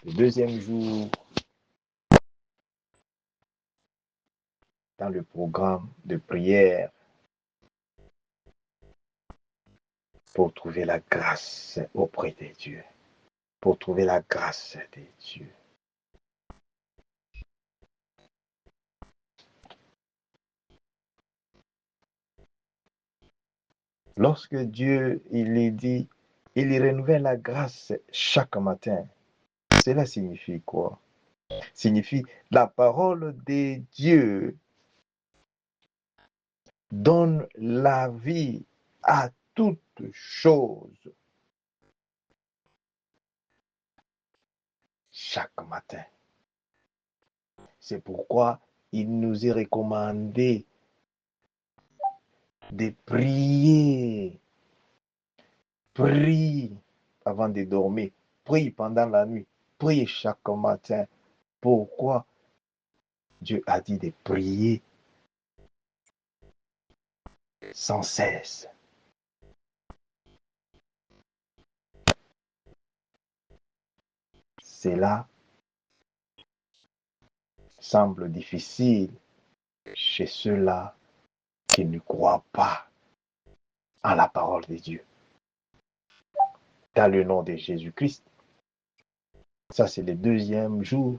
Le deuxième jour, dans le programme de prière pour trouver la grâce auprès de Dieu. Pour trouver la grâce de Dieu. Lorsque Dieu, il est dit, il renouvelle la grâce chaque matin, cela signifie quoi? Signifie la parole de Dieu donne la vie à toute chose chaque matin. C'est pourquoi il nous est recommandé de prier. Prie avant de dormir. Prie pendant la nuit. Prie chaque matin. Pourquoi Dieu a dit de prier sans cesse? Cela semble difficile chez ceux-là qui ne croient pas en la parole de Dieu. Dans le nom de Jésus-Christ. Ça, c'est le deuxième jour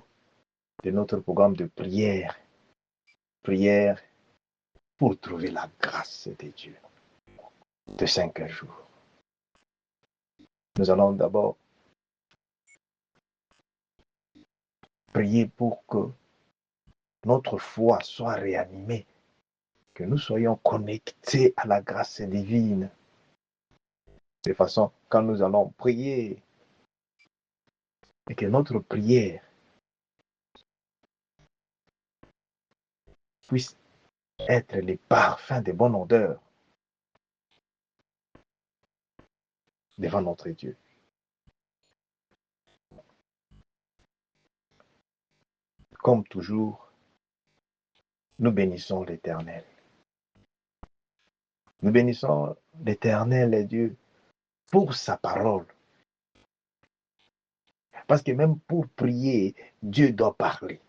de notre programme de prière. Prière pour trouver la grâce de Dieu. De 5 jours. Nous allons d'abord prier pour que notre foi soit réanimée, que nous soyons connectés à la grâce divine. De façon, quand nous allons prier, et que notre prière puisse être les parfums de bonne odeur devant notre Dieu. Comme toujours, nous bénissons l'Éternel. Nous bénissons l'Éternel et Dieu pour sa parole. Parce que même pour prier, Dieu doit parler.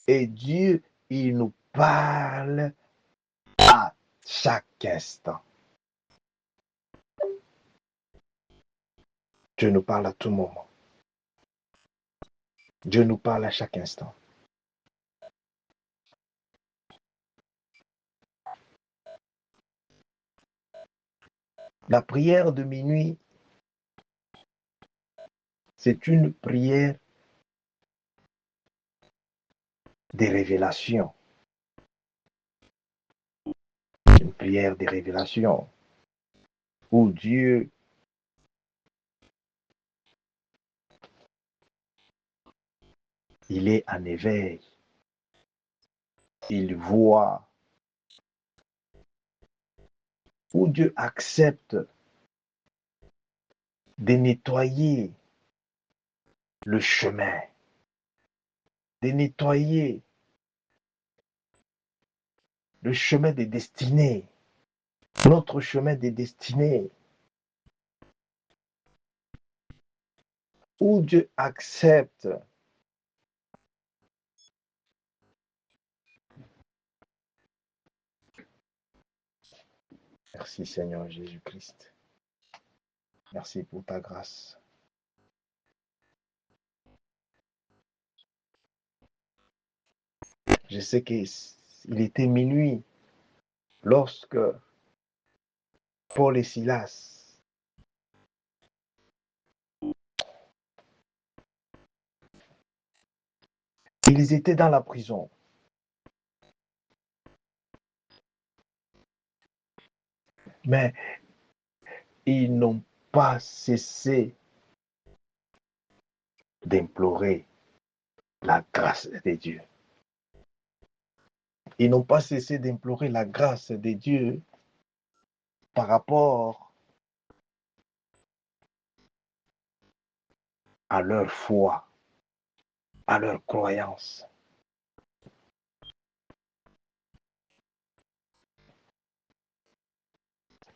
Et Dieu, il nous parle à chaque instant. Dieu nous parle à tout moment. Dieu nous parle à chaque instant. La prière de minuit, c'est une prière de révélation. Une prière de révélation où Dieu il est en éveil. Il voit. Où Dieu accepte de nettoyer le chemin, de nettoyer le chemin des destinées, notre chemin des destinées, où Dieu accepte Merci Seigneur Jésus-Christ. Merci pour ta grâce. Je sais qu'il était minuit lorsque Paul et Silas ils étaient dans la prison. Mais ils n'ont pas cessé d'implorer la grâce de Dieu. Ils n'ont pas cessé d'implorer la grâce de Dieu par rapport à leur foi, à leur croyance.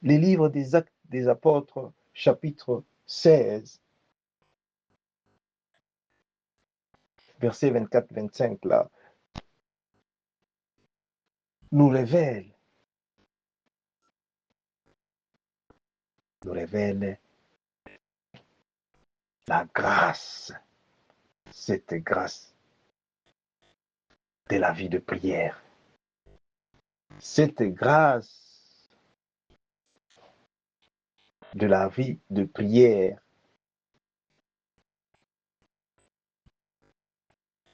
Les livres des Actes des Apôtres, chapitre 16, verset 24-25, là, nous révèle la grâce, cette grâce de la vie de prière. Cette grâce de la vie de prière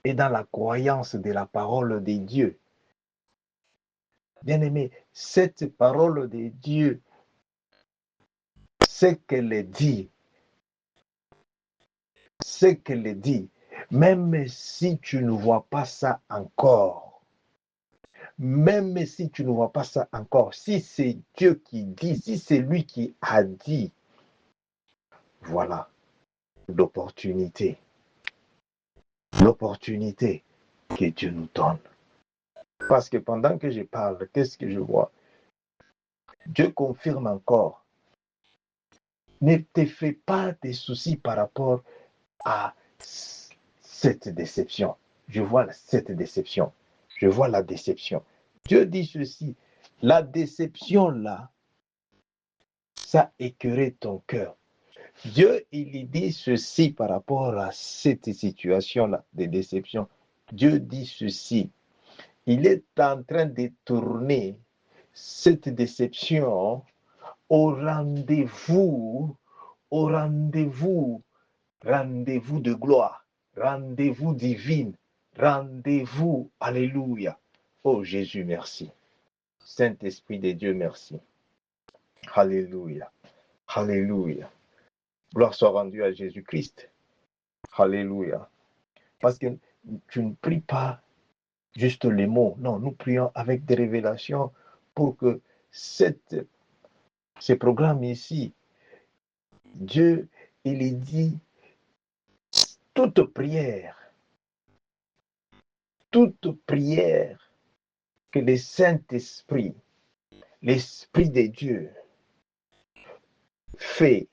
et dans la croyance de la parole de Dieu. Bien-aimé, cette parole de Dieu, ce qu'elle dit, même si tu ne vois pas ça encore, si c'est Dieu qui dit, si c'est lui qui a dit, voilà l'opportunité que Dieu nous donne. Parce que pendant que je parle, qu'est-ce que je vois? Dieu confirme encore. Ne te fais pas de soucis par rapport à cette déception. Je vois cette déception. Je vois la déception. Dieu dit ceci. La déception là, ça écœurait ton cœur. Dieu, il dit ceci par rapport à cette situation-là de déception. Dieu dit ceci. Il est en train de tourner cette déception au rendez-vous de gloire, rendez-vous divin, rendez-vous, alléluia. Oh Jésus, merci. Saint-Esprit de Dieu, merci. Alléluia, alléluia. Gloire soit rendue à Jésus-Christ. Alléluia. Parce que tu ne pries pas juste les mots, non, nous prions avec des révélations pour que ce programme ici, Dieu, il est dit, toute prière que le Saint-Esprit, l'Esprit de Dieu fait,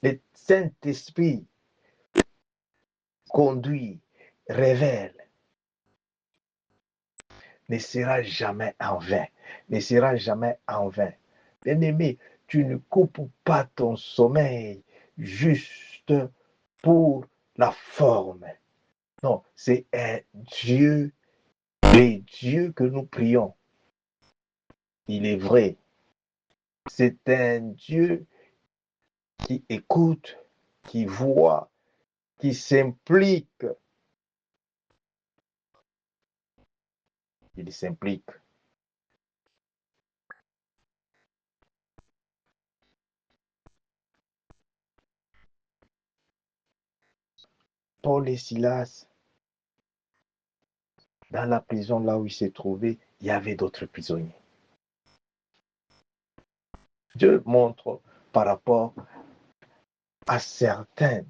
le Saint-Esprit conduit, révèle, ne sera jamais en vain, Bien-aimé, tu ne coupes pas ton sommeil juste pour la forme. Non, c'est un Dieu, le Dieu que nous prions. Il est vrai. C'est un Dieu qui écoute, qui voit, qui s'implique. Il s'implique. Paul et Silas, dans la prison là où ils se trouvaient, il y avait d'autres prisonniers. Dieu montre par rapport à certaines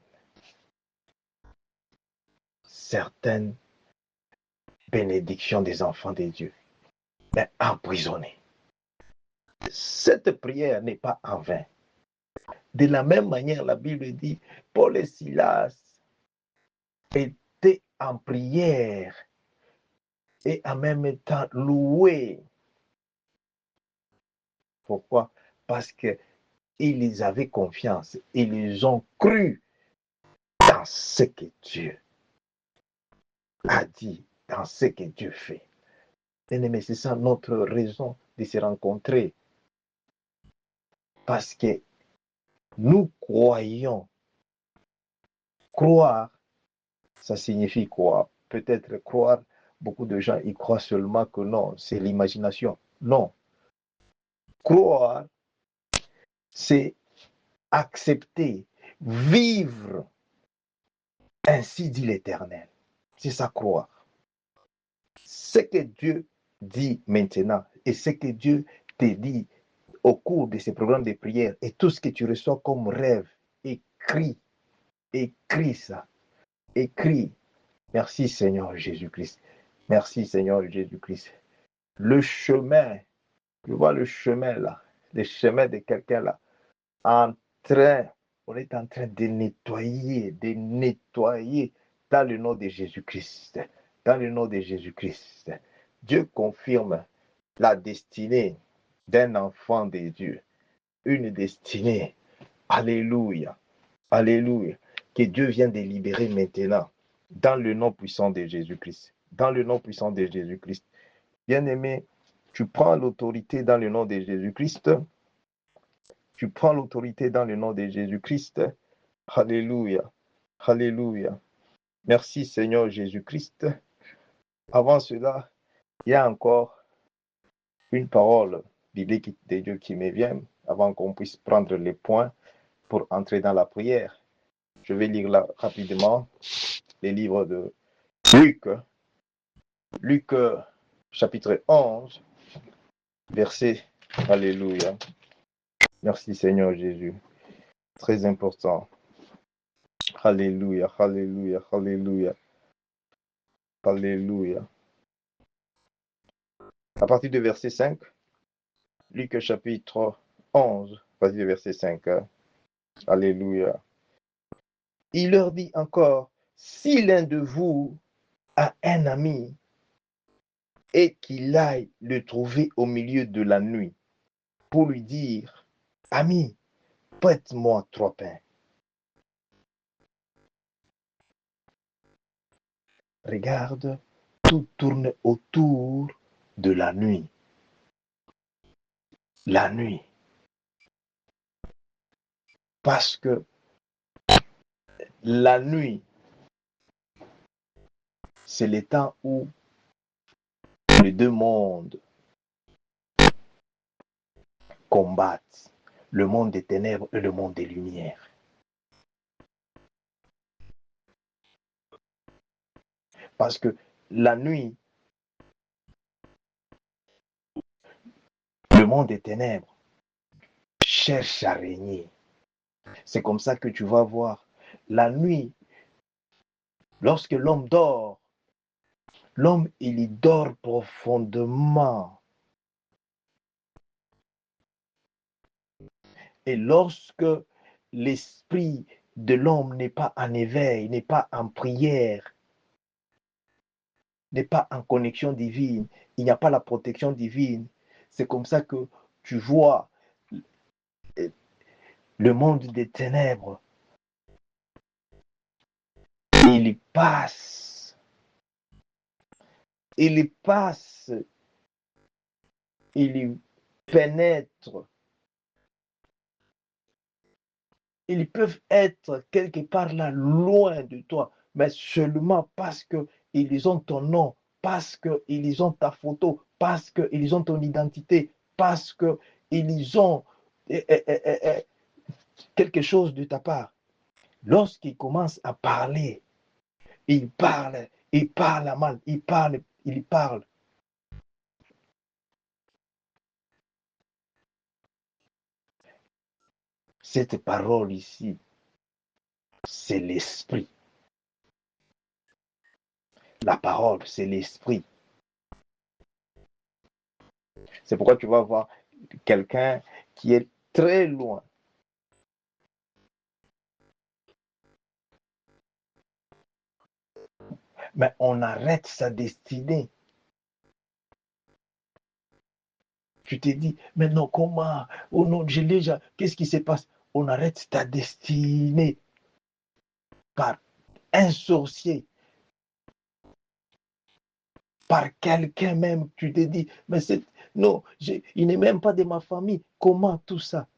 bénédictions des enfants de Dieu, mais emprisonnés. Cette prière n'est pas en vain. De la même manière, la Bible dit, Paul et Silas étaient en prière et en même temps loués. Pourquoi? Parce qu'ils avaient confiance, ils ont cru dans ce que Dieu a dit, dans ce que Dieu fait. Bien-aimés, c'est ça notre raison de se rencontrer. Parce que nous croyons. Croire, ça signifie quoi? Peut-être croire, beaucoup de gens y croient seulement que non, c'est l'imagination. Non. Croire, c'est accepter, vivre. Ainsi dit l'Éternel. C'est ça croire. Ce que Dieu dit maintenant et ce que Dieu te dit au cours de ces programmes de prière et tout ce que tu reçois comme rêve, écris ça, écris. Merci Seigneur Jésus-Christ. Merci Seigneur Jésus-Christ. Le chemin, je vois le chemin là, le chemin de quelqu'un là, en on est en train de nettoyer dans le nom de Jésus-Christ. Dans le nom de Jésus-Christ. Dieu confirme la destinée d'un enfant de Dieu. Une destinée. Alléluia. Alléluia. Que Dieu vient de libérer maintenant. Dans le nom puissant de Jésus-Christ. Dans le nom puissant de Jésus-Christ. Bien-aimé, tu prends l'autorité dans le nom de Jésus-Christ. Tu prends l'autorité dans le nom de Jésus-Christ. Alléluia. Alléluia. Merci Seigneur Jésus-Christ. Avant cela, il y a encore une parole biblique de Dieu qui me vient avant qu'on puisse prendre les points pour entrer dans la prière. Je vais lire là rapidement les livres de Luc. Luc chapitre 11, verset. Alléluia. Merci Seigneur Jésus. Très important. Alléluia, alléluia, alléluia. Alléluia. À partir du verset 5, Luc chapitre 11, à partir du verset 5. Alléluia. Il leur dit encore, si l'un de vous a un ami et qu'il aille le trouver au milieu de la nuit pour lui dire, ami, prête-moi 3 pains. Regarde, tout tourne autour de la nuit. La nuit. Parce que la nuit, c'est le temps où les deux mondes combattent. Le monde des ténèbres et le monde des lumières. Parce que la nuit, le monde des ténèbres cherche à régner. C'est comme ça que tu vas voir. La nuit, lorsque l'homme dort, l'homme, il y dort profondément. Et lorsque l'esprit de l'homme n'est pas en éveil, n'est pas en prière, n'est pas en connexion divine, il n'y a pas la protection divine, c'est comme ça que tu vois le monde des ténèbres. Il passe, il passe, il pénètre. Ils peuvent être quelque part là, loin de toi, mais seulement parce qu'ils ont ton nom, parce qu'ils ont ta photo, parce qu'ils ont ton identité, parce qu'ils ont quelque chose de ta part. Lorsqu'ils commencent à parler, ils parlent à mal, ils parlent. Cette parole ici, c'est l'esprit. La parole, c'est l'esprit. C'est pourquoi tu vas voir quelqu'un qui est très loin. Mais on arrête sa destinée. Tu te dis, mais non, comment? Oh non, j'ai déjà, qu'est-ce qui se passe? On arrête ta destinée par un sorcier, par quelqu'un même. Tu te dis, mais c'est, non, il n'est même pas de ma famille. Comment tout ça?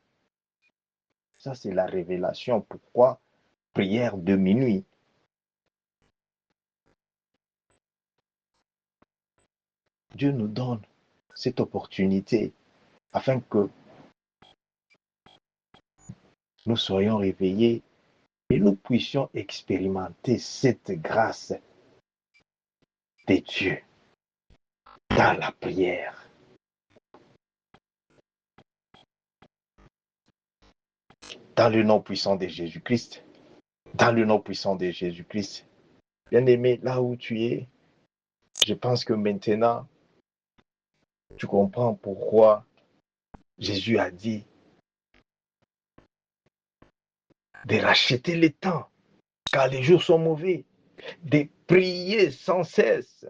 Ça, c'est la révélation. Pourquoi? Prière de minuit. Dieu nous donne cette opportunité afin que nous soyons réveillés et nous puissions expérimenter cette grâce de Dieu dans la prière. Dans le nom puissant de Jésus-Christ. Dans le nom puissant de Jésus-Christ. Bien-aimé, là où tu es, je pense que maintenant, tu comprends pourquoi Jésus a dit de racheter le temps, car les jours sont mauvais, de prier sans cesse.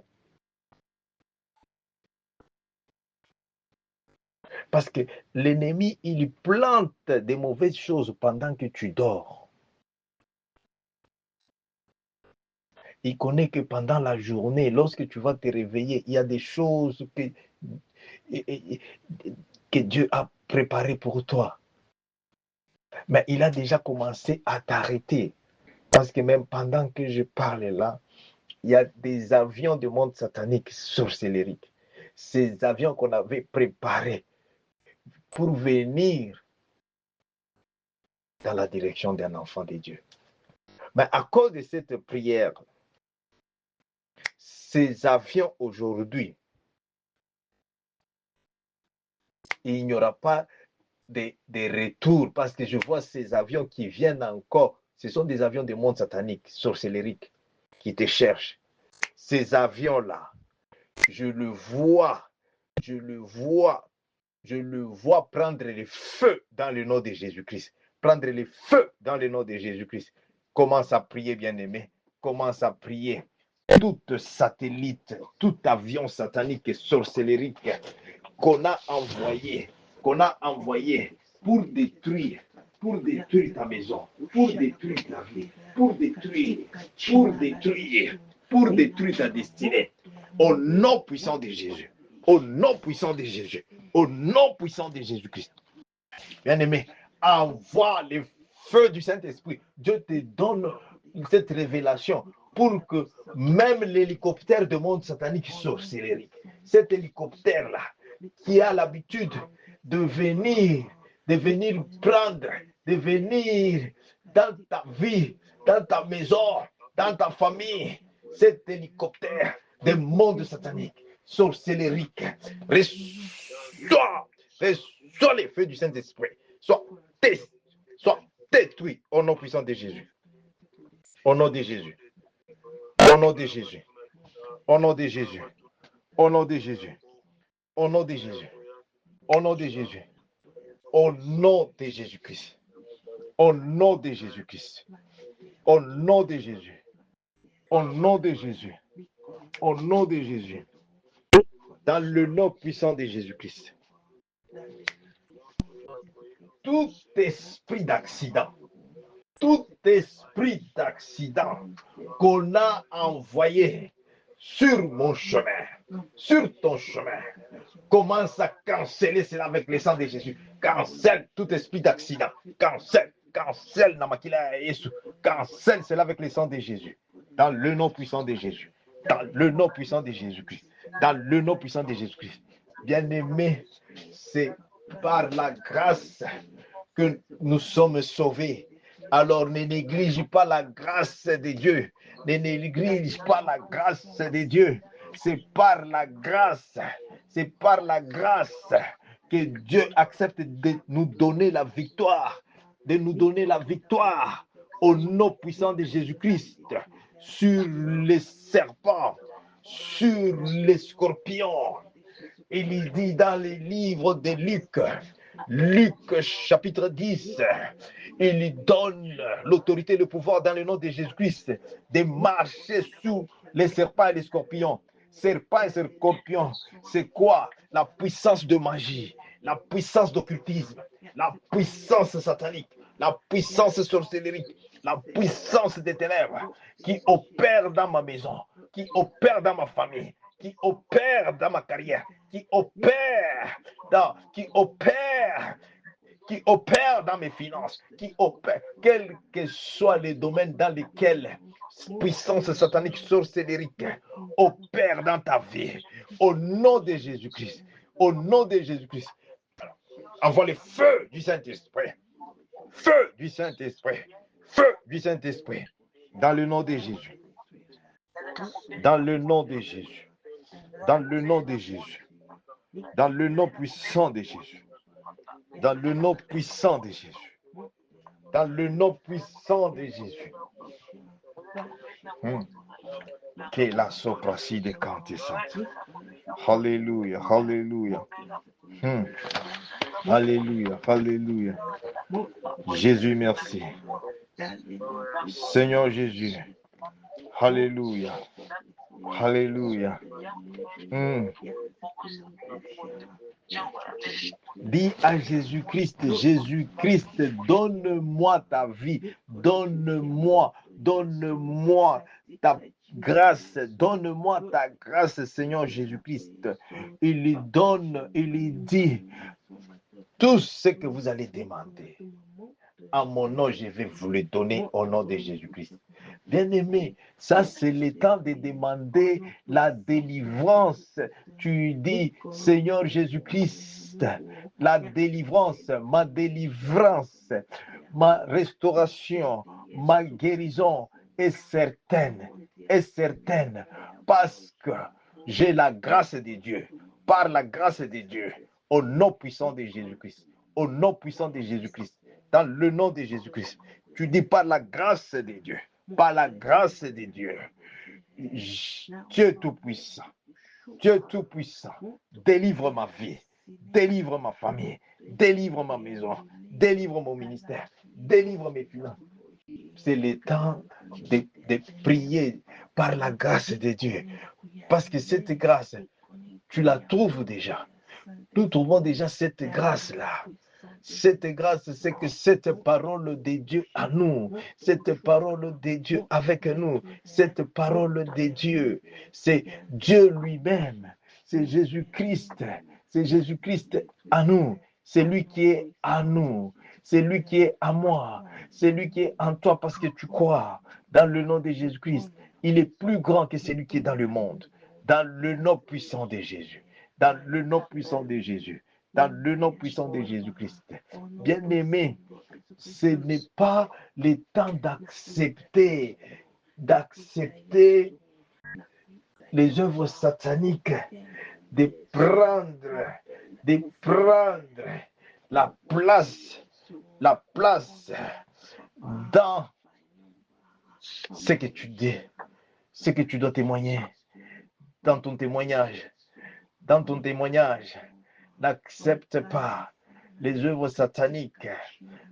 Parce que l'ennemi, il plante des mauvaises choses pendant que tu dors. Il connaît que pendant la journée, lorsque tu vas te réveiller, il y a des choses que Dieu a préparées pour toi. Mais il a déjà commencé à t'arrêter. Parce que même pendant que je parle là, il y a des avions de monde satanique sorcellérique. Ces avions qu'on avait préparés pour venir dans la direction d'un enfant de Dieu. Mais à cause de cette prière, ces avions aujourd'hui, il n'y aura pas de retour parce que je vois ces avions qui viennent encore. Ce sont des avions de monde satanique, sorcellérique, qui te cherchent. Ces avions-là, je le vois prendre le feu dans le nom de Jésus-Christ. Prendre le feu dans le nom de Jésus-Christ. Commence à prier, bien-aimé. Commence à prier. Tout satellite, tout avion satanique et sorcellérique qu'on a envoyé pour détruire ta maison, pour détruire ta vie, pour détruire ta destinée. Au nom puissant de Jésus. Au nom puissant de Jésus. Au nom puissant de Jésus-Christ. Bien-aimé, envoie le feu du Saint-Esprit. Dieu te donne cette révélation pour que même l'hélicoptère de monde satanique sorcellérique, cet hélicoptère-là, qui a l'habitude de venir prendre, de venir dans ta vie, dans ta maison, dans ta famille, cet hélicoptère de monde satanique, sorcellérique, reçois les feux du Saint-Esprit, soit détruit au nom puissant de Jésus. Au nom de Jésus. Au nom de Jésus. Au nom de Jésus. Au nom de Jésus. Au nom de Jésus. Au nom de Jésus. Au nom de Jésus-Christ. Au nom de Jésus-Christ. Au nom de Jésus. Au nom de Jésus. Au nom de Jésus. Dans le nom puissant de Jésus-Christ. Tout esprit d'accident, qu'on a envoyé sur mon chemin, sur ton chemin, commence à canceller cela avec le sang de Jésus. Cancelle tout esprit d'accident. Cancelle Namakila et Yesu. Cancelle cela avec le sang de Jésus. Dans le nom puissant de Jésus. Dans le nom puissant de Jésus-Christ. Dans le nom puissant de Jésus-Christ. Bien-aimé, c'est par la grâce que nous sommes sauvés. Alors ne néglige pas la grâce de Dieu. Ne néglige pas la grâce de Dieu. C'est par la grâce que Dieu accepte de nous donner la victoire. Au nom puissant de Jésus-Christ sur les serpents, sur les scorpions. Il dit dans les livres de Luc chapitre 10, il lui donne l'autorité et le pouvoir dans le nom de Jésus-Christ de marcher sous les serpents et les scorpions. Serpents et scorpions, c'est quoi? La puissance de magie, la puissance d'occultisme, la puissance satanique, la puissance sorcellérique, la puissance des ténèbres qui opère dans ma maison, qui opère dans ma famille, qui opère dans ma carrière, qui opère dans mes finances, qui opère, quels que soient les domaines dans lesquels puissance satanique sorcellérique opère dans ta vie. Au nom de Jésus-Christ, au nom de Jésus-Christ, envoie le feu du Saint-Esprit. Feu du Saint-Esprit. Feu du Saint-Esprit. Dans le nom de Jésus. Dans le nom de Jésus. Dans le nom de Jésus. Dans le nom puissant de Jésus. Dans le nom puissant de Jésus. Dans le nom puissant de Jésus. Que la sopracie de cantissa. Alléluia. Alléluia. Alléluia. Alléluia. Jésus, merci. Seigneur Jésus. Alléluia. Alléluia. Dis à Jésus-Christ, Jésus-Christ, donne-moi ta vie, donne-moi ta grâce, donne-moi ta grâce, Seigneur Jésus-Christ. Il lui donne, il lui dit, tout ce que vous allez demander, en mon nom, je vais vous le donner au nom de Jésus-Christ. Bien-aimé, ça c'est le temps de demander la délivrance. Tu dis, Seigneur Jésus-Christ, la délivrance, ma restauration, ma guérison est certaine, parce que j'ai la grâce de Dieu, par la grâce de Dieu, au nom puissant de Jésus-Christ, au nom puissant de Jésus-Christ, dans le nom de Jésus-Christ. Tu dis par la grâce de Dieu. Par la grâce de Dieu, Dieu Tout-Puissant, Dieu Tout-Puissant, délivre ma vie, délivre ma famille, délivre ma maison, délivre mon ministère, délivre mes finances. C'est le temps de prier par la grâce de Dieu, parce que cette grâce, tu la trouves déjà. Nous trouvons déjà cette grâce-là. Cette grâce, c'est que cette parole de Dieu à nous, cette parole de Dieu avec nous, cette parole de Dieu, c'est Dieu lui-même, c'est Jésus-Christ à nous, c'est lui qui est à nous, c'est lui qui est à moi, c'est lui qui est en toi parce que tu crois dans le nom de Jésus-Christ. Il est plus grand que celui qui est dans le monde, dans le nom puissant de Jésus, dans le nom puissant de Jésus. Dans le nom puissant de Jésus-Christ. Bien-aimé, ce n'est pas le temps d'accepter les œuvres sataniques, de prendre la place dans ce que tu dis, ce que tu dois témoigner, dans ton témoignage. N'accepte pas les œuvres sataniques.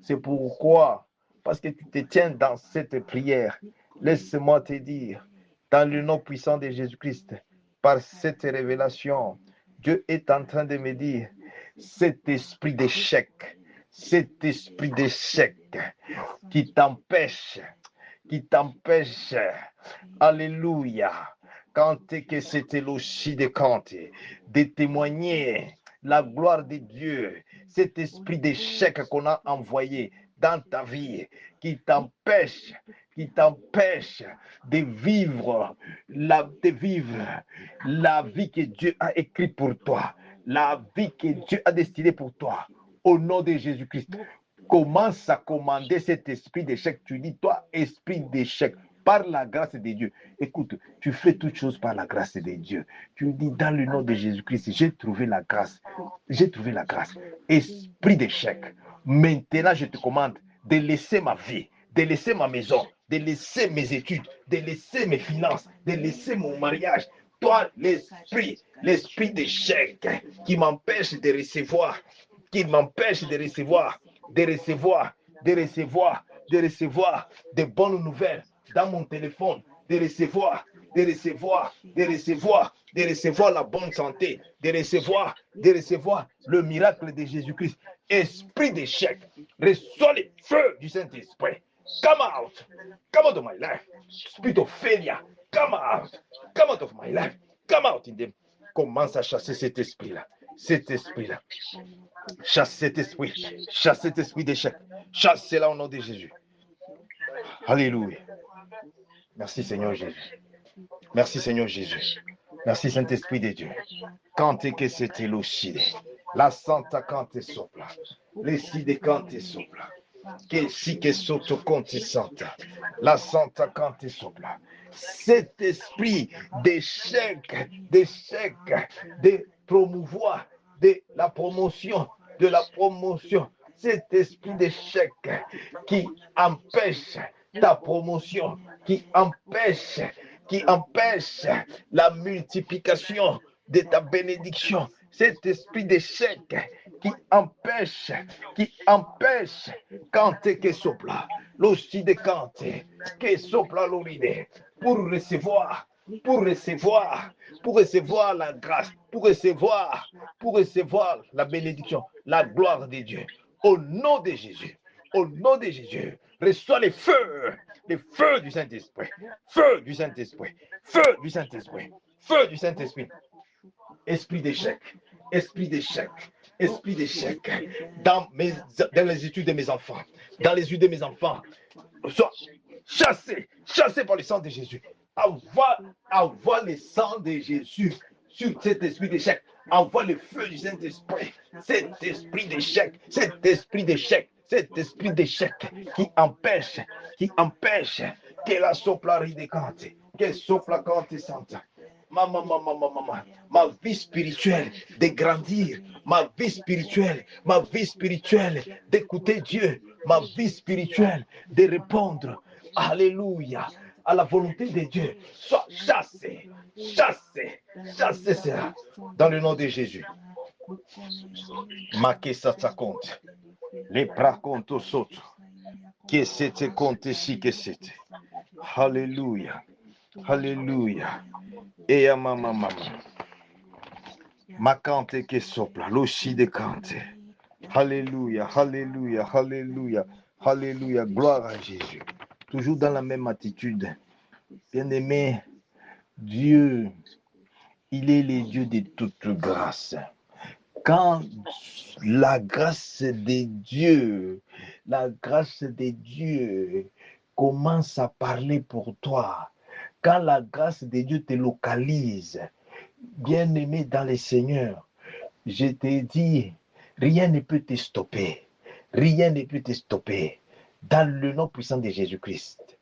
C'est pourquoi, parce que tu te tiens dans cette prière, laisse-moi te dire, dans le nom puissant de Jésus-Christ, par cette révélation, Dieu est en train de me dire, cet esprit d'échec qui t'empêche, alléluia, quand que c'était aussi de témoigner la gloire de Dieu, cet esprit d'échec qu'on a envoyé dans ta vie, qui t'empêche de vivre la vie que Dieu a écrite pour toi, la vie que Dieu a destinée pour toi, au nom de Jésus-Christ. Commence à commander cet esprit d'échec. Tu dis, toi, esprit d'échec, par la grâce de Dieu. Écoute, tu fais toutes choses par la grâce de Dieu. Tu dis, dans le nom de Jésus-Christ, j'ai trouvé la grâce. Esprit d'échec. Maintenant, je te commande de laisser ma vie, de laisser ma maison, de laisser mes études, de laisser mes finances, de laisser mon mariage. Toi, l'esprit d'échec qui m'empêche de recevoir, de bonnes nouvelles dans mon téléphone, de recevoir la bonne santé, de recevoir le miracle de Jésus-Christ. Esprit d'échec, reçois le feu du Saint-Esprit. Come out of my life. Spirit of failure, come out of my life. Come out in them. Commence à chasser cet esprit-là. Chasse cet esprit d'échec. Chasse-la au nom de Jésus. Alléluia. Merci Seigneur Jésus. Merci Seigneur Jésus. Merci Saint-Esprit de Dieu. Cante que c'était l'occide. La santa cante sopra. L'esside cante sopra. Que si que sotto conte santa. La santa cante sopra. Cet esprit d'échec, de promouvoir, de la promotion, cet esprit d'échec qui empêche ta promotion, qui empêche la multiplication de ta bénédiction, cet esprit d'échec qui empêche, quand que sopla, l'ossi de Kante, que sopla l'oride, pour recevoir la grâce, pour recevoir la bénédiction, la gloire de Dieu. Au nom de Jésus, reçois le feu du Saint-Esprit, feu du Saint-Esprit, feu du Saint-Esprit, feu du Saint-Esprit. Esprit d'échec, dans les études de mes enfants, sois chassé par le sang de Jésus. Envoie le sang de Jésus sur cet esprit d'échec. Envoie le feu du Saint-Esprit. Cet esprit d'échec qui empêche que la soplari de Kante, que sopla Kante Santa. Ma vie spirituelle de grandir, ma vie spirituelle d'écouter Dieu, ma vie spirituelle de répondre, alléluia, à la volonté de Dieu, soit chassé sera dans le nom de Jésus. Makesa compte, les bras compte au saut, que c'était compte si que c'était. Alléluia. Et à maman. Ma cante que sopla, l'oshi de cante. Alléluia. Gloire à Jésus. Toujours dans la même attitude. Bien-aimé, Dieu, il est le Dieu de toute grâce. Quand la grâce de Dieu commence à parler pour toi, quand la grâce de Dieu te localise, bien-aimé dans le Seigneur, je te dis, rien ne peut te stopper. Dans le nom puissant de Jésus-Christ.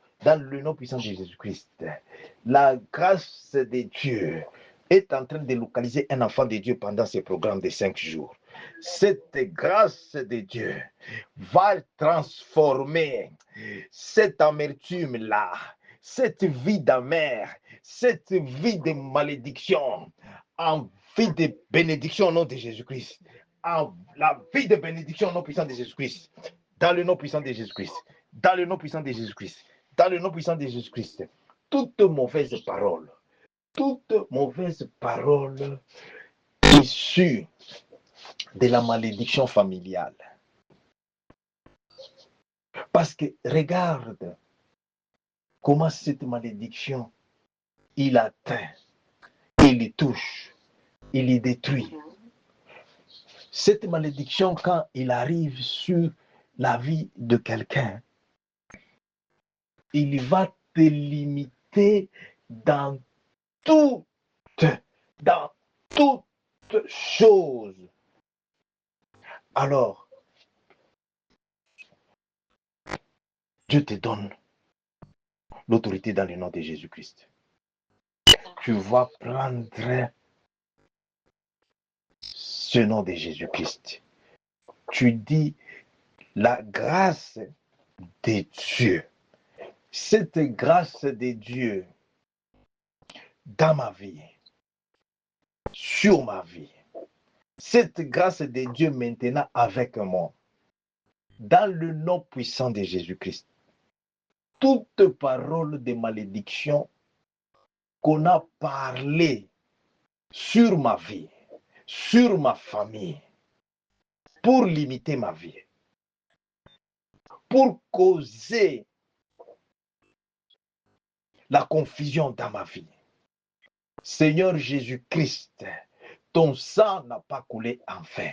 La grâce de Dieu est en train de localiser un enfant de Dieu pendant ce programme de 5 jours. Cette grâce de Dieu va transformer cette amertume-là, cette vie d'amère, cette vie de malédiction en vie de bénédiction au nom de Jésus-Christ. En la vie de bénédiction au nom puissant de Jésus-Christ. Dans le nom puissant de Jésus-Christ. Toute mauvaise parole issue de la malédiction familiale. Parce que regarde comment cette malédiction, il atteint, il y touche, il y détruit. Cette malédiction, quand il arrive sur la vie de quelqu'un, il va te limiter dans toute chose. Alors, Dieu te donne l'autorité dans le nom de Jésus-Christ. Tu vas prendre ce nom de Jésus-Christ. Tu dis la grâce de Dieu. Cette grâce de Dieu dans ma vie, sur ma vie. Cette grâce de Dieu maintenant avec moi. Dans le nom puissant de Jésus-Christ. Toute parole de malédiction qu'on a parlé sur ma vie, sur ma famille, pour limiter ma vie, pour causer la confusion dans ma vie. Seigneur Jésus-Christ, ton sang n'a pas coulé en vain.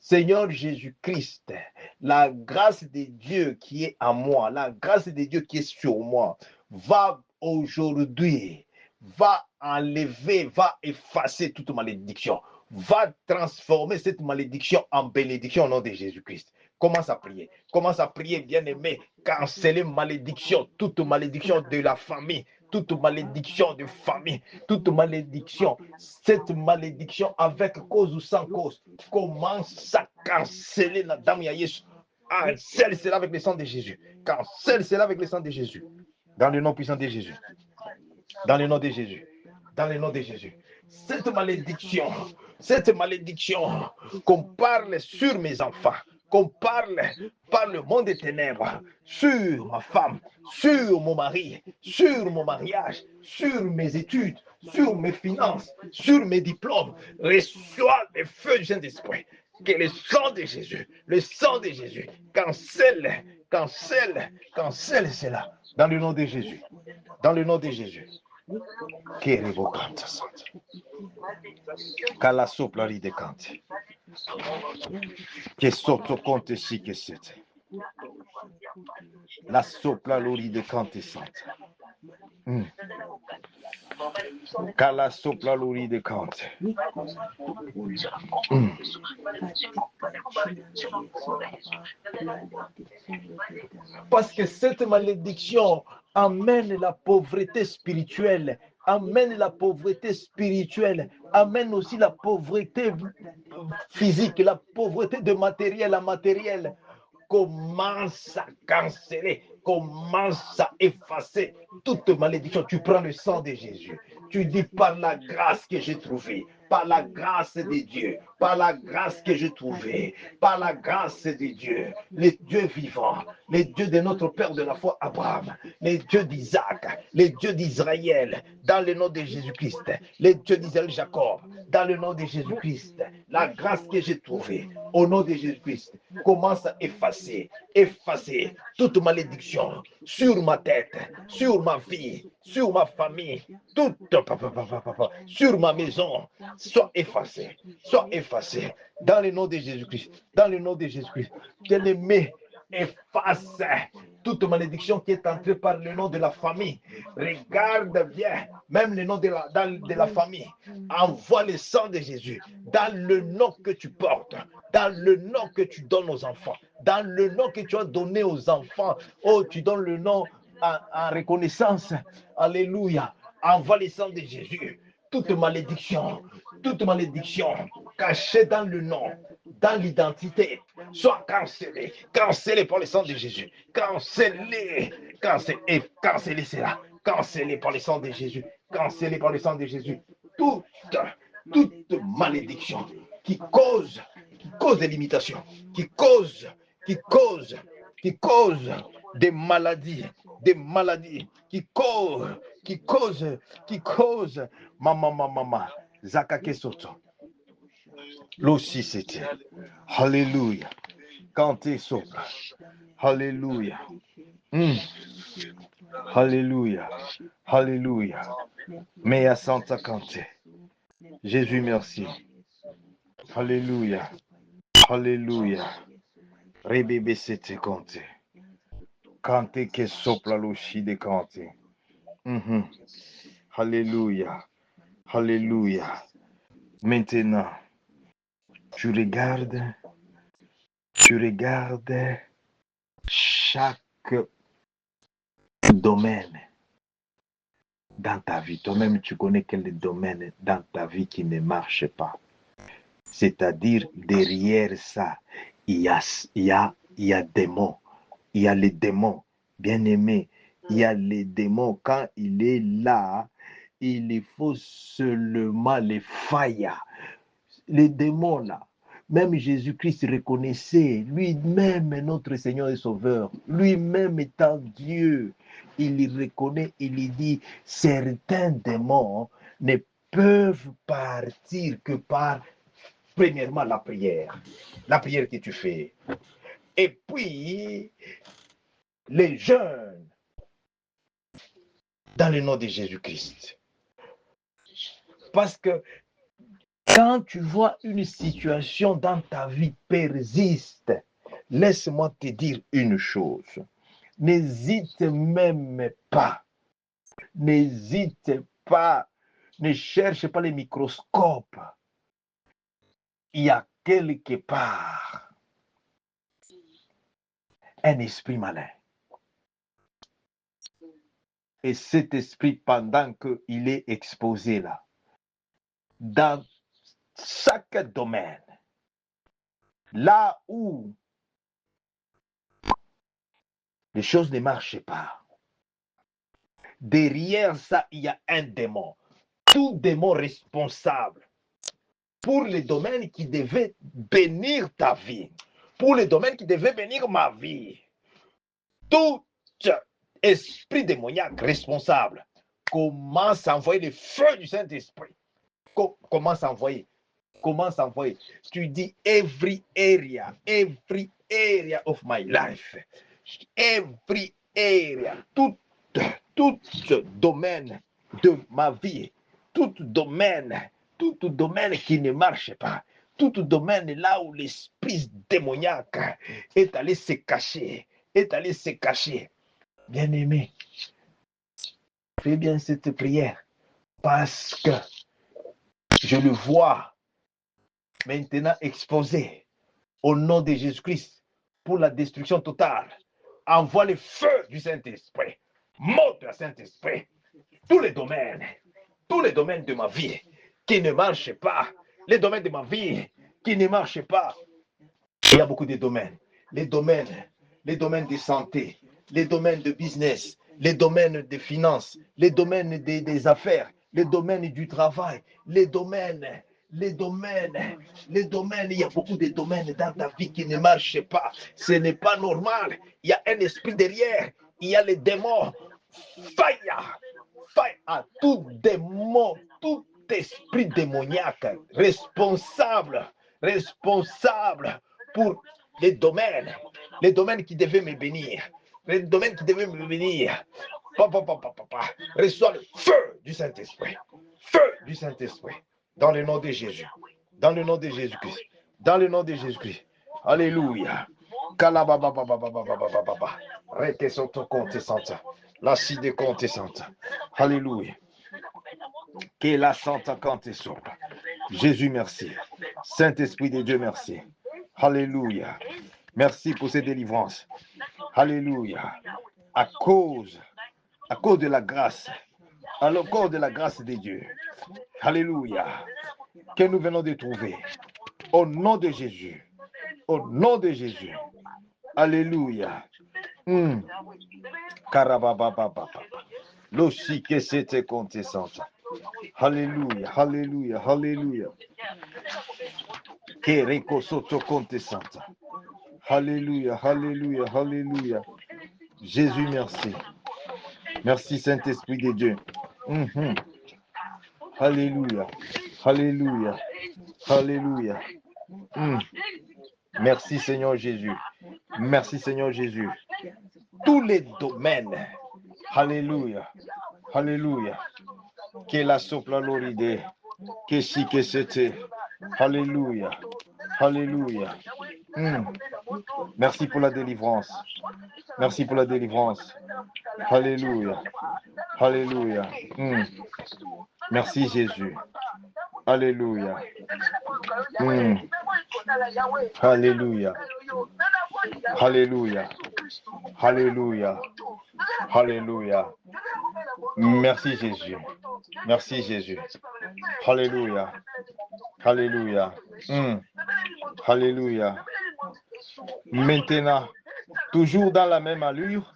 Seigneur Jésus-Christ, la grâce de Dieu qui est en moi, la grâce de Dieu qui est sur moi, va aujourd'hui, va enlever, va effacer toute malédiction, va transformer cette malédiction en bénédiction au nom de Jésus-Christ. Commence à prier, bien-aimé, canceller malédiction, toute malédiction de la famille, toute malédiction de famille, toute malédiction, cette malédiction avec cause ou sans cause, commence à canceller la dame Yayesu. Cancelle cela avec le sang de Jésus. Cancelle cela avec le sang de Jésus. Dans le nom puissant de Jésus. Dans le nom de Jésus. Dans le nom de Jésus. Cette malédiction qu'on parle sur mes enfants, qu'on parle par le monde des ténèbres sur ma femme, sur mon mari, sur mon mariage, sur mes études, sur mes finances, sur mes diplômes. Reçois le feu du Saint-Esprit. Que le sang de Jésus, cancelle cela. Dans le nom de Jésus. Dans le nom de Jésus. Che revocante sante. Cala sopra ridecante. Che sotto conte sì che siete. La sopra lo ridecante sante. Cala sopra lo ridecante. Parce que cette malédiction amène la pauvreté spirituelle, amène aussi la pauvreté physique, la pauvreté de matériel à matériel. Commence à canceller, commence à effacer toute malédiction. Tu prends le sang de Jésus. Tu dis par la grâce que j'ai trouvée, par la grâce de Dieu, par la grâce que j'ai trouvée, par la grâce de Dieu, les dieux vivants, les dieux de notre Père de la foi Abraham, les dieux d'Isaac, les dieux d'Israël, dans le nom de Jésus-Christ, les dieux d'Israël Jacob, dans le nom de Jésus-Christ, la grâce que j'ai trouvée, au nom de Jésus-Christ, commence à effacer toute malédiction sur ma tête, sur ma vie, sur ma famille, toute, sur ma maison, soit effacé, dans le nom de Jésus-Christ, dans le nom de Jésus-Christ. Bien-aimé, efface toute malédiction qui est entrée par le nom de la famille. Regarde bien, même le nom de la famille. Envoie le sang de Jésus dans le nom que tu portes, dans le nom que tu donnes aux enfants, dans le nom que tu as donné aux enfants. Oh, tu donnes le nom en reconnaissance. Alléluia. Envoie le sang de Jésus. Toute malédiction cachée dans le nom, dans l'identité, soit cancellée par le sang de Jésus. Cancellée cela. Cancellée par le sang de Jésus. Cancellée par le sang de Jésus. Toute malédiction qui cause des limitations, qui cause des maladies, qui cause, mama, zakake soto, l'ossi c'était, alléluia, kanté sopra, alléluia, alléluia, mea santa kanté, Jésus merci, alléluia, rebebe c'était kanté. Kanté que sopra l'ossi de kanté. Alléluia. Maintenant, tu regardes chaque domaine dans ta vie. Toi-même, tu connais quel domaine dans ta vie qui ne marche pas. C'est-à-dire, derrière ça, il y a démons. Il y a les démons. Bien-aimé, il y a les démons. Quand il est là, il faut seulement les failles. Les démons là, même Jésus-Christ reconnaissait, lui-même notre Seigneur et Sauveur, lui-même étant Dieu, il reconnaît, il dit, certains démons ne peuvent partir que par, premièrement, la prière que tu fais. Et puis, les jeûnes, dans le nom de Jésus-Christ. Parce que quand tu vois une situation dans ta vie persiste, laisse-moi te dire une chose. N'hésite même pas. N'hésite pas. Ne cherche pas les microscopes. Il y a quelque part un esprit malin. Et cet esprit, pendant qu'il est exposé là, dans chaque domaine, là où les choses ne marchent pas, derrière ça, il y a un démon. Tout démon responsable pour les domaines qui devaient bénir ta vie, pour les domaines qui devaient bénir ma vie. Tout esprit démoniaque responsable commence à envoyer le feu du Saint-Esprit. Commence à envoyer. Tu dis every area of my life. Every area. Tout domaine de ma vie. Tout domaine qui ne marche pas. Tout domaine là où l'esprit démoniaque est allé se cacher. Bien-aimé, fais bien cette prière parce que je le vois maintenant exposé au nom de Jésus-Christ pour la destruction totale. Envoie le feu du Saint-Esprit. Monte le Saint-Esprit. Tous les domaines de ma vie qui ne marchent pas. Les domaines de ma vie qui ne marchent pas. Il y a beaucoup de domaines. Les domaines de santé, les domaines de business, les domaines de finances, les domaines des affaires, les domaines du travail, les domaines, il y a beaucoup de domaines dans ta vie qui ne marchent pas. Ce n'est pas normal. Il y a un esprit derrière. Il y a les démons. Fire à tout démon, tout esprit démoniaque responsable pour les domaines qui devaient me bénir. Reçois le feu du Saint-Esprit. Dans le nom de Jésus. Dans le nom de Jésus-Christ. Alléluia. La cide compte santa. Alléluia. Que la santa compte sopra. Jésus, merci. Saint-Esprit de Dieu, merci. Alléluia. Merci pour ces délivrances. Alléluia. À cause de la grâce. À cause de la grâce de Dieu. Alléluia. Que nous venons de trouver. Au nom de Jésus. Alléluia. Karababababa. Loshi que c'était contestant. Alléluia. Que recosoto contestant. Alléluia. Jésus, merci. Merci Saint-Esprit de Dieu. Alléluia. Merci Seigneur Jésus. Tous les domaines. Alléluia. Que la sopla l'oride. Que si que c'était. Alléluia. Merci pour la délivrance. Alléluia. Merci Jésus. Alléluia. Merci Jésus. Alléluia. Alléluia. Maintenant, toujours dans la même allure,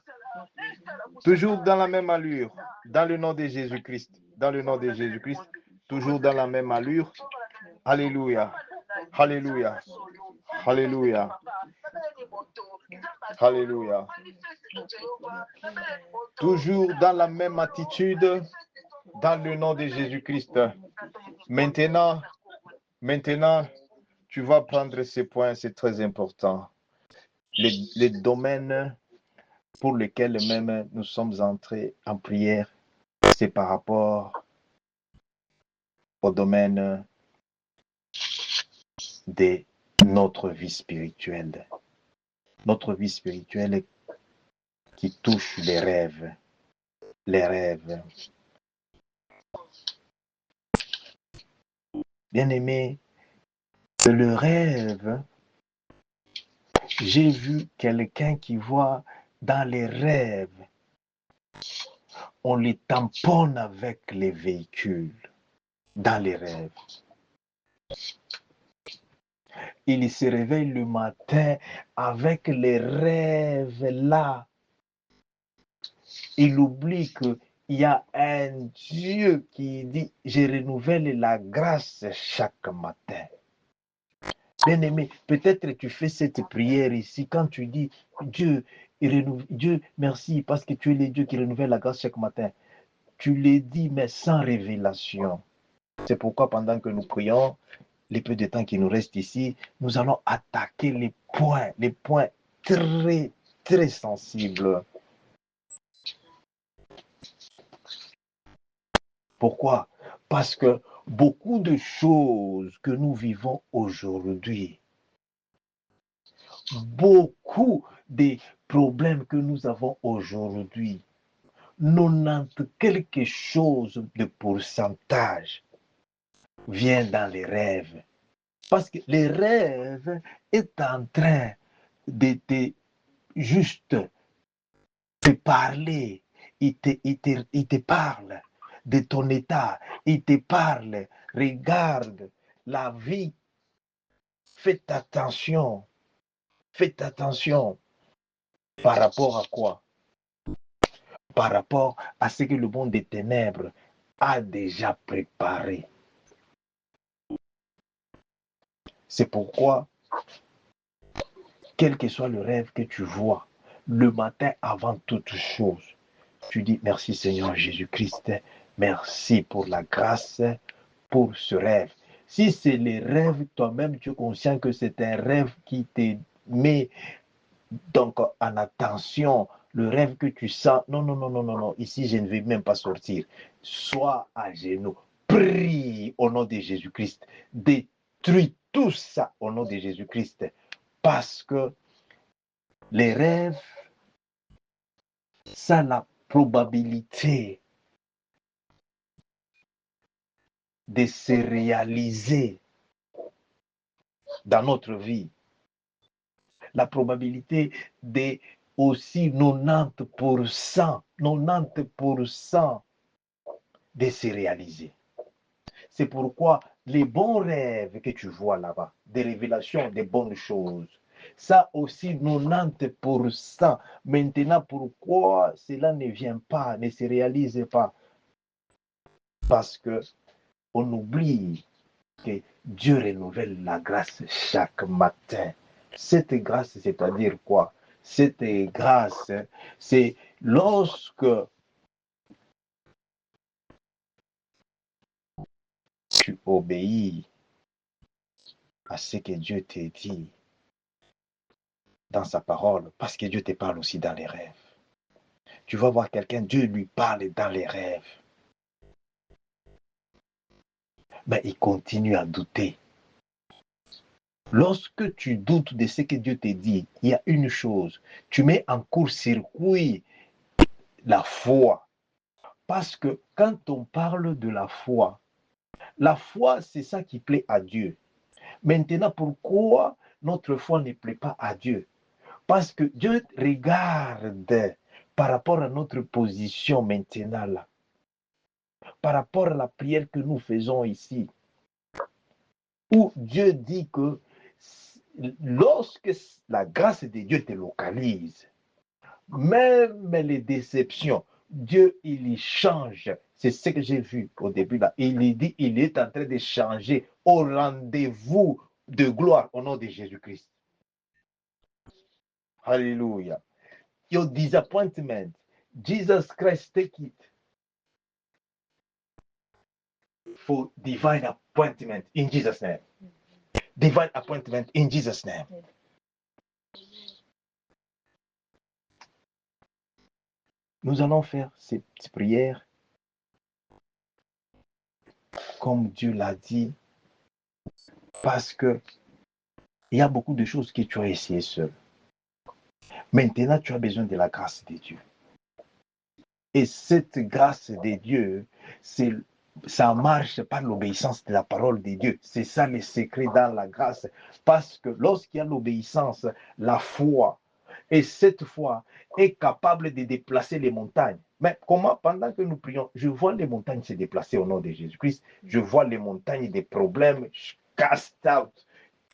dans le nom de Jésus-Christ, toujours dans la même allure. Alléluia. Toujours dans la même attitude, dans le nom de Jésus-Christ. Maintenant, tu vas prendre ces points, c'est très important. Les domaines pour lesquels même nous sommes entrés en prière, c'est par rapport au domaine de notre vie spirituelle. Notre vie spirituelle qui touche les rêves. Bien-aimé, le rêve, j'ai vu quelqu'un qui voit dans les rêves, on les tamponne avec les véhicules, dans les rêves. Il se réveille le matin avec les rêves là. Il oublie qu'il y a un Dieu qui dit, je renouvelle la grâce chaque matin. Bien-aimé, peut-être tu fais cette prière ici quand tu dis Dieu, Dieu, merci parce que tu es le Dieu qui renouvelle la grâce chaque matin. Tu le dis, mais sans révélation. C'est pourquoi pendant que nous prions, les peu de temps qui nous reste ici, nous allons attaquer les points très, très sensibles. Pourquoi? Parce que beaucoup de choses que nous vivons aujourd'hui, beaucoup des problèmes que nous avons aujourd'hui, 90 quelque chose de pourcentage vient dans les rêves. Parce que les rêves est en train de te juste te parler. Il te parle de ton état. Il te parle. Regarde la vie. Faites attention. Faites attention. Par rapport à quoi? Par rapport à ce que le monde des ténèbres a déjà préparé. C'est pourquoi, quel que soit le rêve que tu vois, le matin avant toute chose, tu dis merci Seigneur Jésus-Christ, merci pour la grâce, pour ce rêve. Si c'est les rêves, toi-même tu es conscient que c'est un rêve qui te met donc en attention, le rêve que tu sens, non, ici je ne vais même pas sortir. Sois à genoux, prie au nom de Jésus-Christ, détruis tout ça au nom de Jésus-Christ, parce que les rêves, ça a la probabilité de se réaliser dans notre vie. La probabilité de aussi 90% de se réaliser. C'est pourquoi les bons rêves que tu vois là-bas, des révélations, des bonnes choses, ça aussi 90%. Maintenant, pourquoi cela ne vient pas, ne se réalise pas? Parce que on oublie que Dieu renouvelle la grâce chaque matin. Cette grâce, c'est-à-dire quoi? Cette grâce, c'est lorsque tu obéis à ce que Dieu t'a dit dans sa parole, parce que Dieu te parle aussi dans les rêves. Tu vas voir quelqu'un, Dieu lui parle dans les rêves. Mais il continue à douter. Lorsque tu doutes de ce que Dieu te dit, il y a une chose, tu mets en court-circuit la foi. Parce que quand on parle de la foi, c'est ça qui plaît à Dieu. Maintenant, pourquoi notre foi ne plaît pas à Dieu? Parce que Dieu regarde par rapport à notre position maintenant là, par rapport à la prière que nous faisons ici, où Dieu dit que lorsque la grâce de Dieu te localise, même les déceptions, Dieu, il y change. C'est ce que j'ai vu au début là. Il dit, il est en train de changer au rendez-vous de gloire au nom de Jésus-Christ. Hallelujah. Your disappointment, Jesus Christ take it for divine appointment in Jesus' name. Divine appointment in Jesus' name. Nous allons faire cette prière comme Dieu l'a dit, parce que il y a beaucoup de choses que tu as essayé seul. Maintenant, tu as besoin de la grâce de Dieu. Et cette grâce de Dieu, ça marche par l'obéissance de la parole de Dieu. C'est ça le secret dans la grâce. Parce que lorsqu'il y a l'obéissance, la foi, et cette foi est capable de déplacer les montagnes. Mais comment, pendant que nous prions, je vois les montagnes se déplacer au nom de Jésus-Christ. Je vois les montagnes des problèmes cast out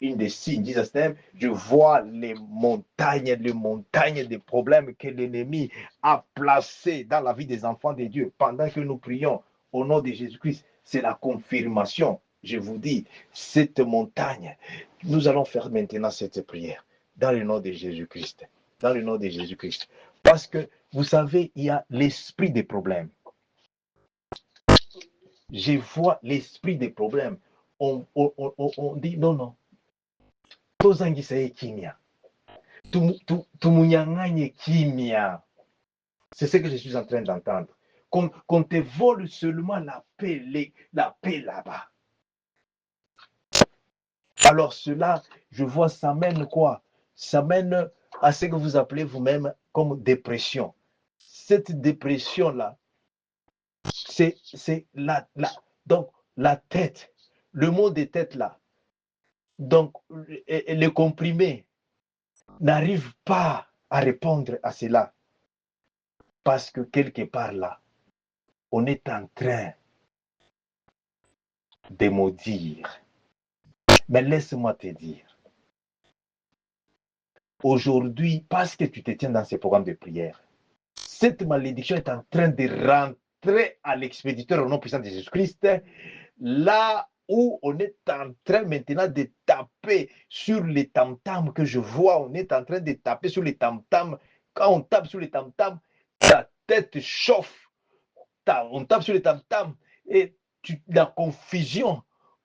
in the sea, in Jesus' name. Je vois les montagnes des problèmes que l'ennemi a placés dans la vie des enfants de Dieu pendant que nous prions au nom de Jésus-Christ. C'est la confirmation. je vous dis, cette montagne, nous allons faire maintenant cette prière dans le nom de Jésus-Christ. Dans le nom de Jésus-Christ. Parce que, vous savez, il y a l'esprit des problèmes. Je vois l'esprit des problèmes. On dit non, non. Tozangisaye kimia. Tumunyanganye kimia. C'est ce que je suis en train d'entendre. Qu'on te vole seulement la paix là-bas. Alors cela, je vois, ça mène quoi? Ça mène à ce que vous appelez vous-même comme dépression. Cette dépression-là, c'est donc la tête, le mot de tête là, donc les comprimés n'arrivent pas à répondre à cela parce que quelque part là, on est en train de maudire. Mais laisse-moi te dire, aujourd'hui, parce que tu te tiens dans ces programmes de prière, cette malédiction est en train de rentrer à l'expéditeur au nom puissant de Jésus-Christ, là où on est en train maintenant de taper sur les tam-tams que je vois, on est en train de taper sur les tam-tams. Quand on tape sur les tam-tams, ta tête chauffe. On tape sur les tam-tams et la confusion.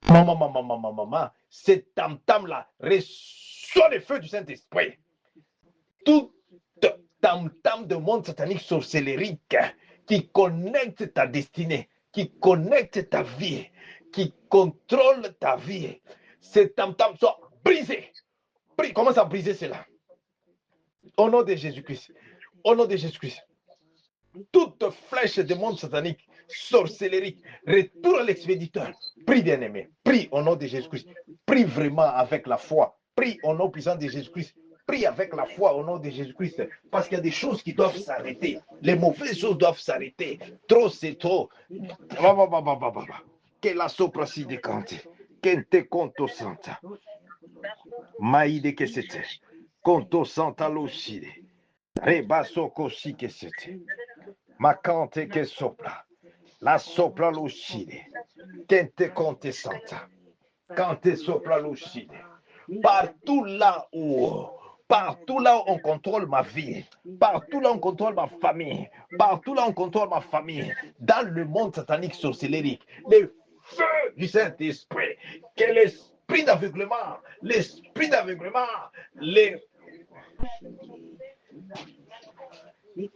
Maman, ces tam-tams-là reçoit le feu du Saint-Esprit. Tout tam-tam de monde satanique sorcellérique qui connecte ta destinée, qui connecte ta vie, qui contrôle ta vie, ces tam-tam soient brisés. Commence à briser cela. Au nom de Jésus-Christ. Au nom de Jésus-Christ. Toute flèche de monde satanique, sorcellérique, retourne à l'expéditeur. Prie, bien-aimé. Prie au nom de Jésus-Christ. Prie vraiment avec la foi. Prie au nom puissant de Jésus-Christ. Prie avec la foi au nom de Jésus-Christ. Parce qu'il y a des choses qui doivent s'arrêter. Les mauvaises choses doivent s'arrêter. Trop, c'est trop. Que la soprasi de Kanté. Kente Konto Santa. Maïde que c'était. Konto Santa Loside. Rebaso Kosi que c'était. Makante que sopra. La sopra Loside. Kente Konte Santa. Kante sopra Loside. Partout là où on contrôle ma vie, partout là où on contrôle ma famille, partout là où on contrôle ma famille, dans le monde satanique sorcellérique, le feu du Saint-Esprit, que l'esprit d'aveuglement,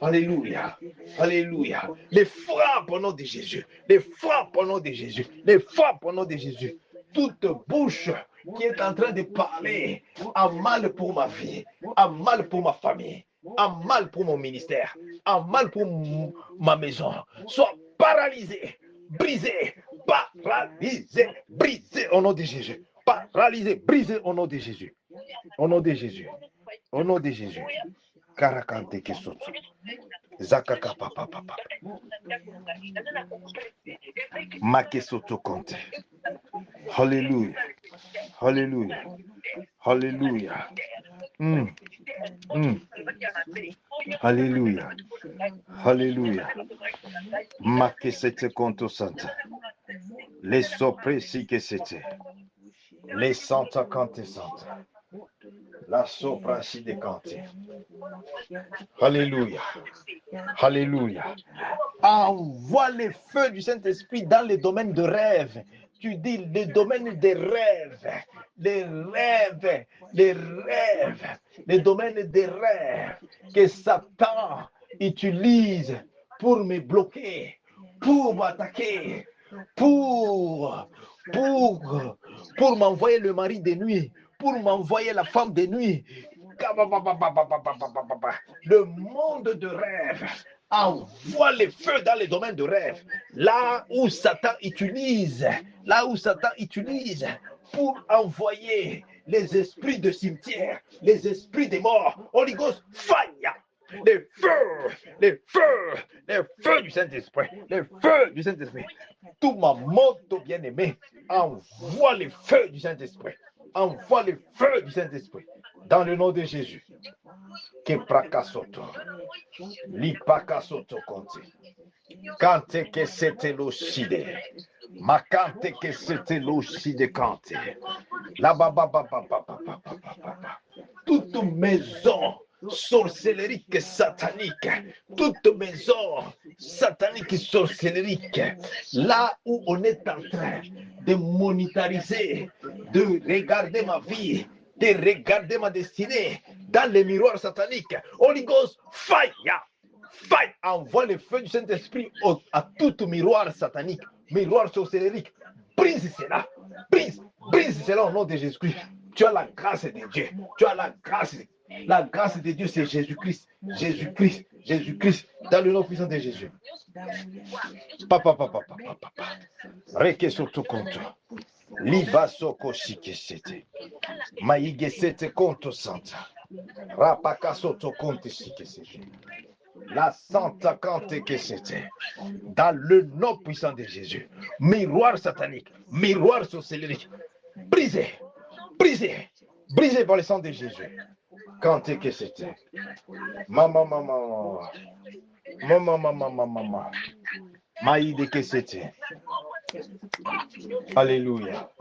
Alléluia, Alléluia, les frappes au nom de Jésus, les frappes au nom de Jésus, les frappes au nom de Jésus, toute bouche qui est en train de parler en mal pour ma vie, en mal pour ma famille, en mal pour mon ministère, en mal pour ma maison, soit paralysée, brisée, paralysée, brisée au nom de Jésus, paralysée, brisée au nom de Jésus, au nom de Jésus, au nom de Jésus. Karakante Kesoto. Zakaka papa papa. Makesoto Conte. Hallelujah. Hallelujah. Hallelujah. Hallelujah. Hallelujah. Makesete Conto Santa. Les sopresi que c'était. Les Santa Cante Santa. La soprasi de Cante. Alléluia. Alléluia. Envoie les feux du Saint-Esprit dans les domaines de rêve. Tu dis les domaines des rêves. Les rêves. Les rêves. Les domaines des rêves que Satan utilise pour me bloquer, pour m'attaquer, pour m'envoyer le mari de nuit, pour m'envoyer la femme de nuit. Le monde de rêve envoie les feux dans les domaines de rêve, là où Satan utilise pour envoyer les esprits de cimetière, les esprits des morts. Holy Ghost, fire! Les feux du Saint-Esprit, les feux du Saint-Esprit. Tout ma moto bien-aimé, envoie les feux du Saint-Esprit. Envoie les feux du Saint-Esprit. Dans le nom de Jésus. Keprakasoto. Lipakasoto Conte. Kante que c'était l'osside. Makante que c'était l'oshi de Kante. La baba toute maison sorcellerique satanique, toute maison satanique sorcellerique, là où on est en train de monitariser, de regarder ma vie, de regarder ma destinée dans les miroirs sataniques. Holy Ghost, fire! Fire! Envoie le feu du Saint-Esprit à tout miroir satanique, miroir sorcellerique. Brise cela, brise cela au nom de Jésus-Christ. Tu as la grâce de Dieu. Tu as la grâce. La grâce de Dieu, c'est Jésus-Christ. Jésus-Christ. Jésus-Christ. Dans le nom puissant de Jésus. Papa. Reke soto konto. Liba soko shike sete. Maïge sete konto santa. Rapaka soto konte shike sete. La santa kante que c'était. Dans le nom puissant de Jésus. Miroir satanique. Miroir sorcellerie. Brisé. Brisé. Brisé par le sang de Jésus. Quand est que c'était? Maman. Maïde que c'était. Alléluia.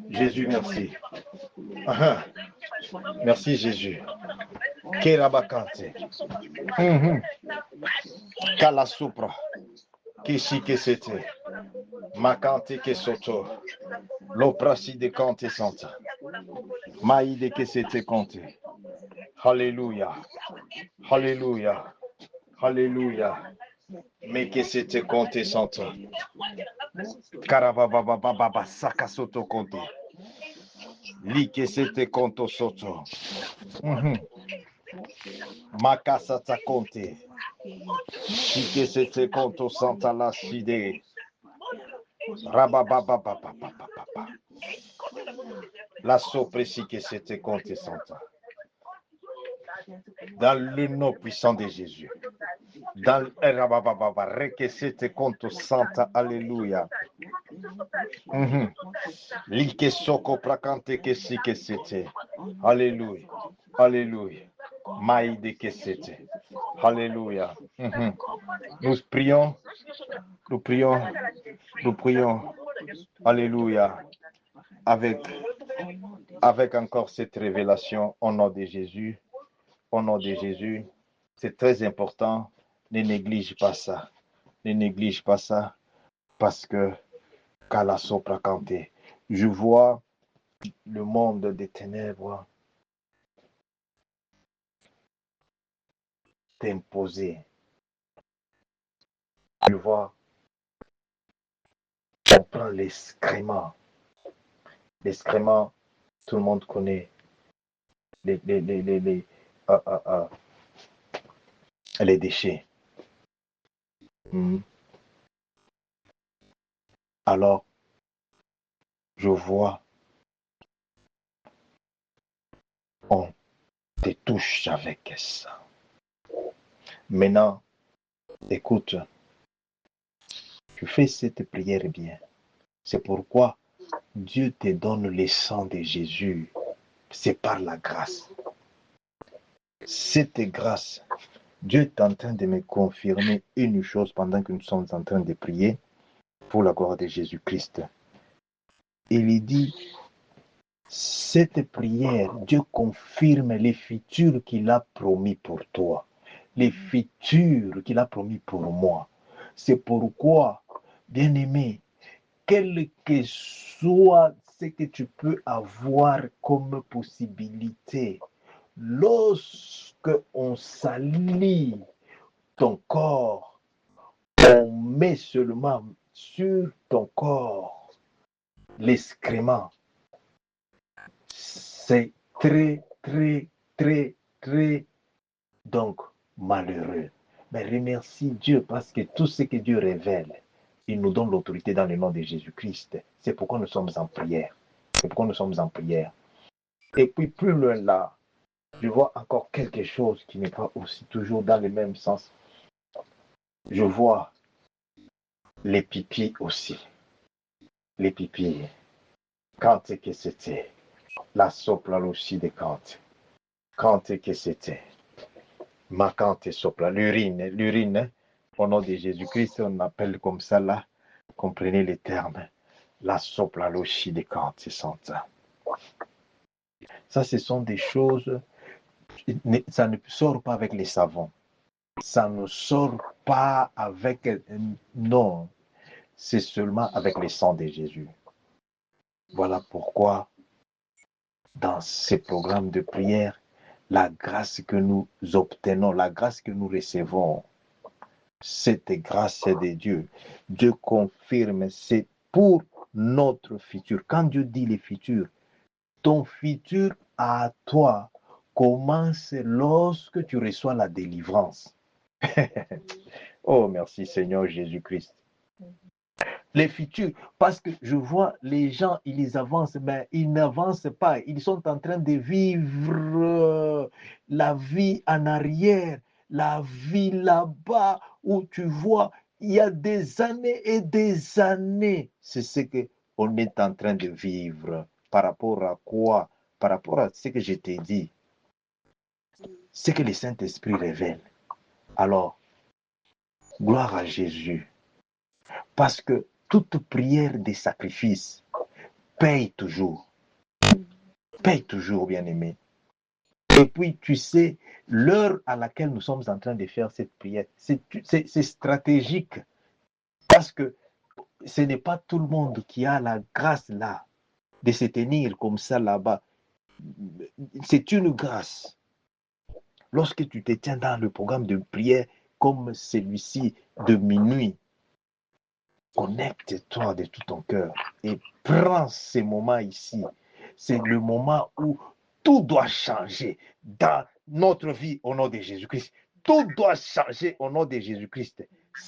Jésus, merci. Merci Jésus. Kerabakante. Kala supra. Kishi que c'était. Makante que soto. L'oprasi de Kante Santa. Maïde que c'était compté. Alléluia. Alléluia. Alléluia. Mais que c'était compté Santa. Karababababa saka soto compté. Li que c'était compto soto. Makasata compté. Si que c'était compto Santa la side. Rabababababa. La soprécie que c'était compté Santa. Dans le nom puissant de Jésus. Dans le que c'était compto Santa. Alléluia. Like soko prakante que si que c'était. Alléluia. Alléluia. Maïde que c'était. Alléluia. Nous prions. Nous prions. Nous prions. Alléluia. Avec encore cette révélation au nom de Jésus. Au nom de Jésus. C'est très important. Ne néglige pas ça. Ne néglige pas ça. Parce que Kalaso prakante. Je vois le monde des ténèbres t'imposer. Je vois, on prend l'excrément. L'excrément, tout le monde connaît. Les déchets. Alors, je vois, on te touche avec ça. Maintenant, écoute, tu fais cette prière bien. C'est pourquoi Dieu te donne le sang de Jésus. C'est par la grâce. Cette grâce, Dieu est en train de me confirmer une chose pendant que nous sommes en train de prier pour la gloire de Jésus-Christ. Il dit, cette prière, Dieu confirme les futurs qu'il a promis pour toi, les futurs qu'il a promis pour moi. C'est pourquoi, bien-aimé, quel que soit ce que tu peux avoir comme possibilité, lorsque on salit ton corps, on met seulement sur ton corps l'excrément. C'est très, donc malheureux. Mais remercie Dieu parce que tout ce que Dieu révèle, il nous donne l'autorité dans le nom de Jésus-Christ. C'est pourquoi nous sommes en prière. C'est pourquoi nous sommes en prière. Et puis plus loin là, je vois encore quelque chose qui n'est pas aussi toujours dans le même sens. Je vois les pipis aussi. Les pipis. Quand est-ce que c'était? La sopla aussi de quand. Quand est-ce que c'était? Ma quand est sopla. L'urine. Au nom de Jésus-Christ, on appelle comme ça là. Comprenez les termes. La sopla lochi des cantes, c'est ça. Ça, ce sont des choses, ça ne sort pas avec les savons. Ça ne sort pas avec, non, c'est seulement avec le sang de Jésus. Voilà pourquoi, dans ces programmes de prière, la grâce que nous obtenons, la grâce que nous recevons, cette grâce de Dieu. Dieu confirme, c'est pour notre futur. Quand Dieu dit le futur, ton futur à toi commence lorsque tu reçois la délivrance. Oh, merci Seigneur Jésus-Christ. Les futurs, parce que je vois les gens, ils avancent, mais ils n'avancent pas. Ils sont en train de vivre la vie en arrière, la vie là-bas, où tu vois, il y a des années et des années. C'est ce qu'on est en train de vivre. Par rapport à quoi? Par rapport à ce que je t'ai dit. Ce que le Saint-Esprit révèle. Alors, gloire à Jésus. Parce que toute prière de sacrifice paye toujours. Paye toujours, bien-aimé. Et puis, tu sais, l'heure à laquelle nous sommes en train de faire cette prière, c'est stratégique. Parce que ce n'est pas tout le monde qui a la grâce là, de se tenir comme ça là-bas. C'est une grâce. Lorsque tu te tiens dans le programme de prière comme celui-ci de minuit, connecte-toi de tout ton cœur et prends ces moments ici. C'est le moment où tout doit changer dans notre vie au nom de Jésus-Christ. Tout doit changer au nom de Jésus-Christ.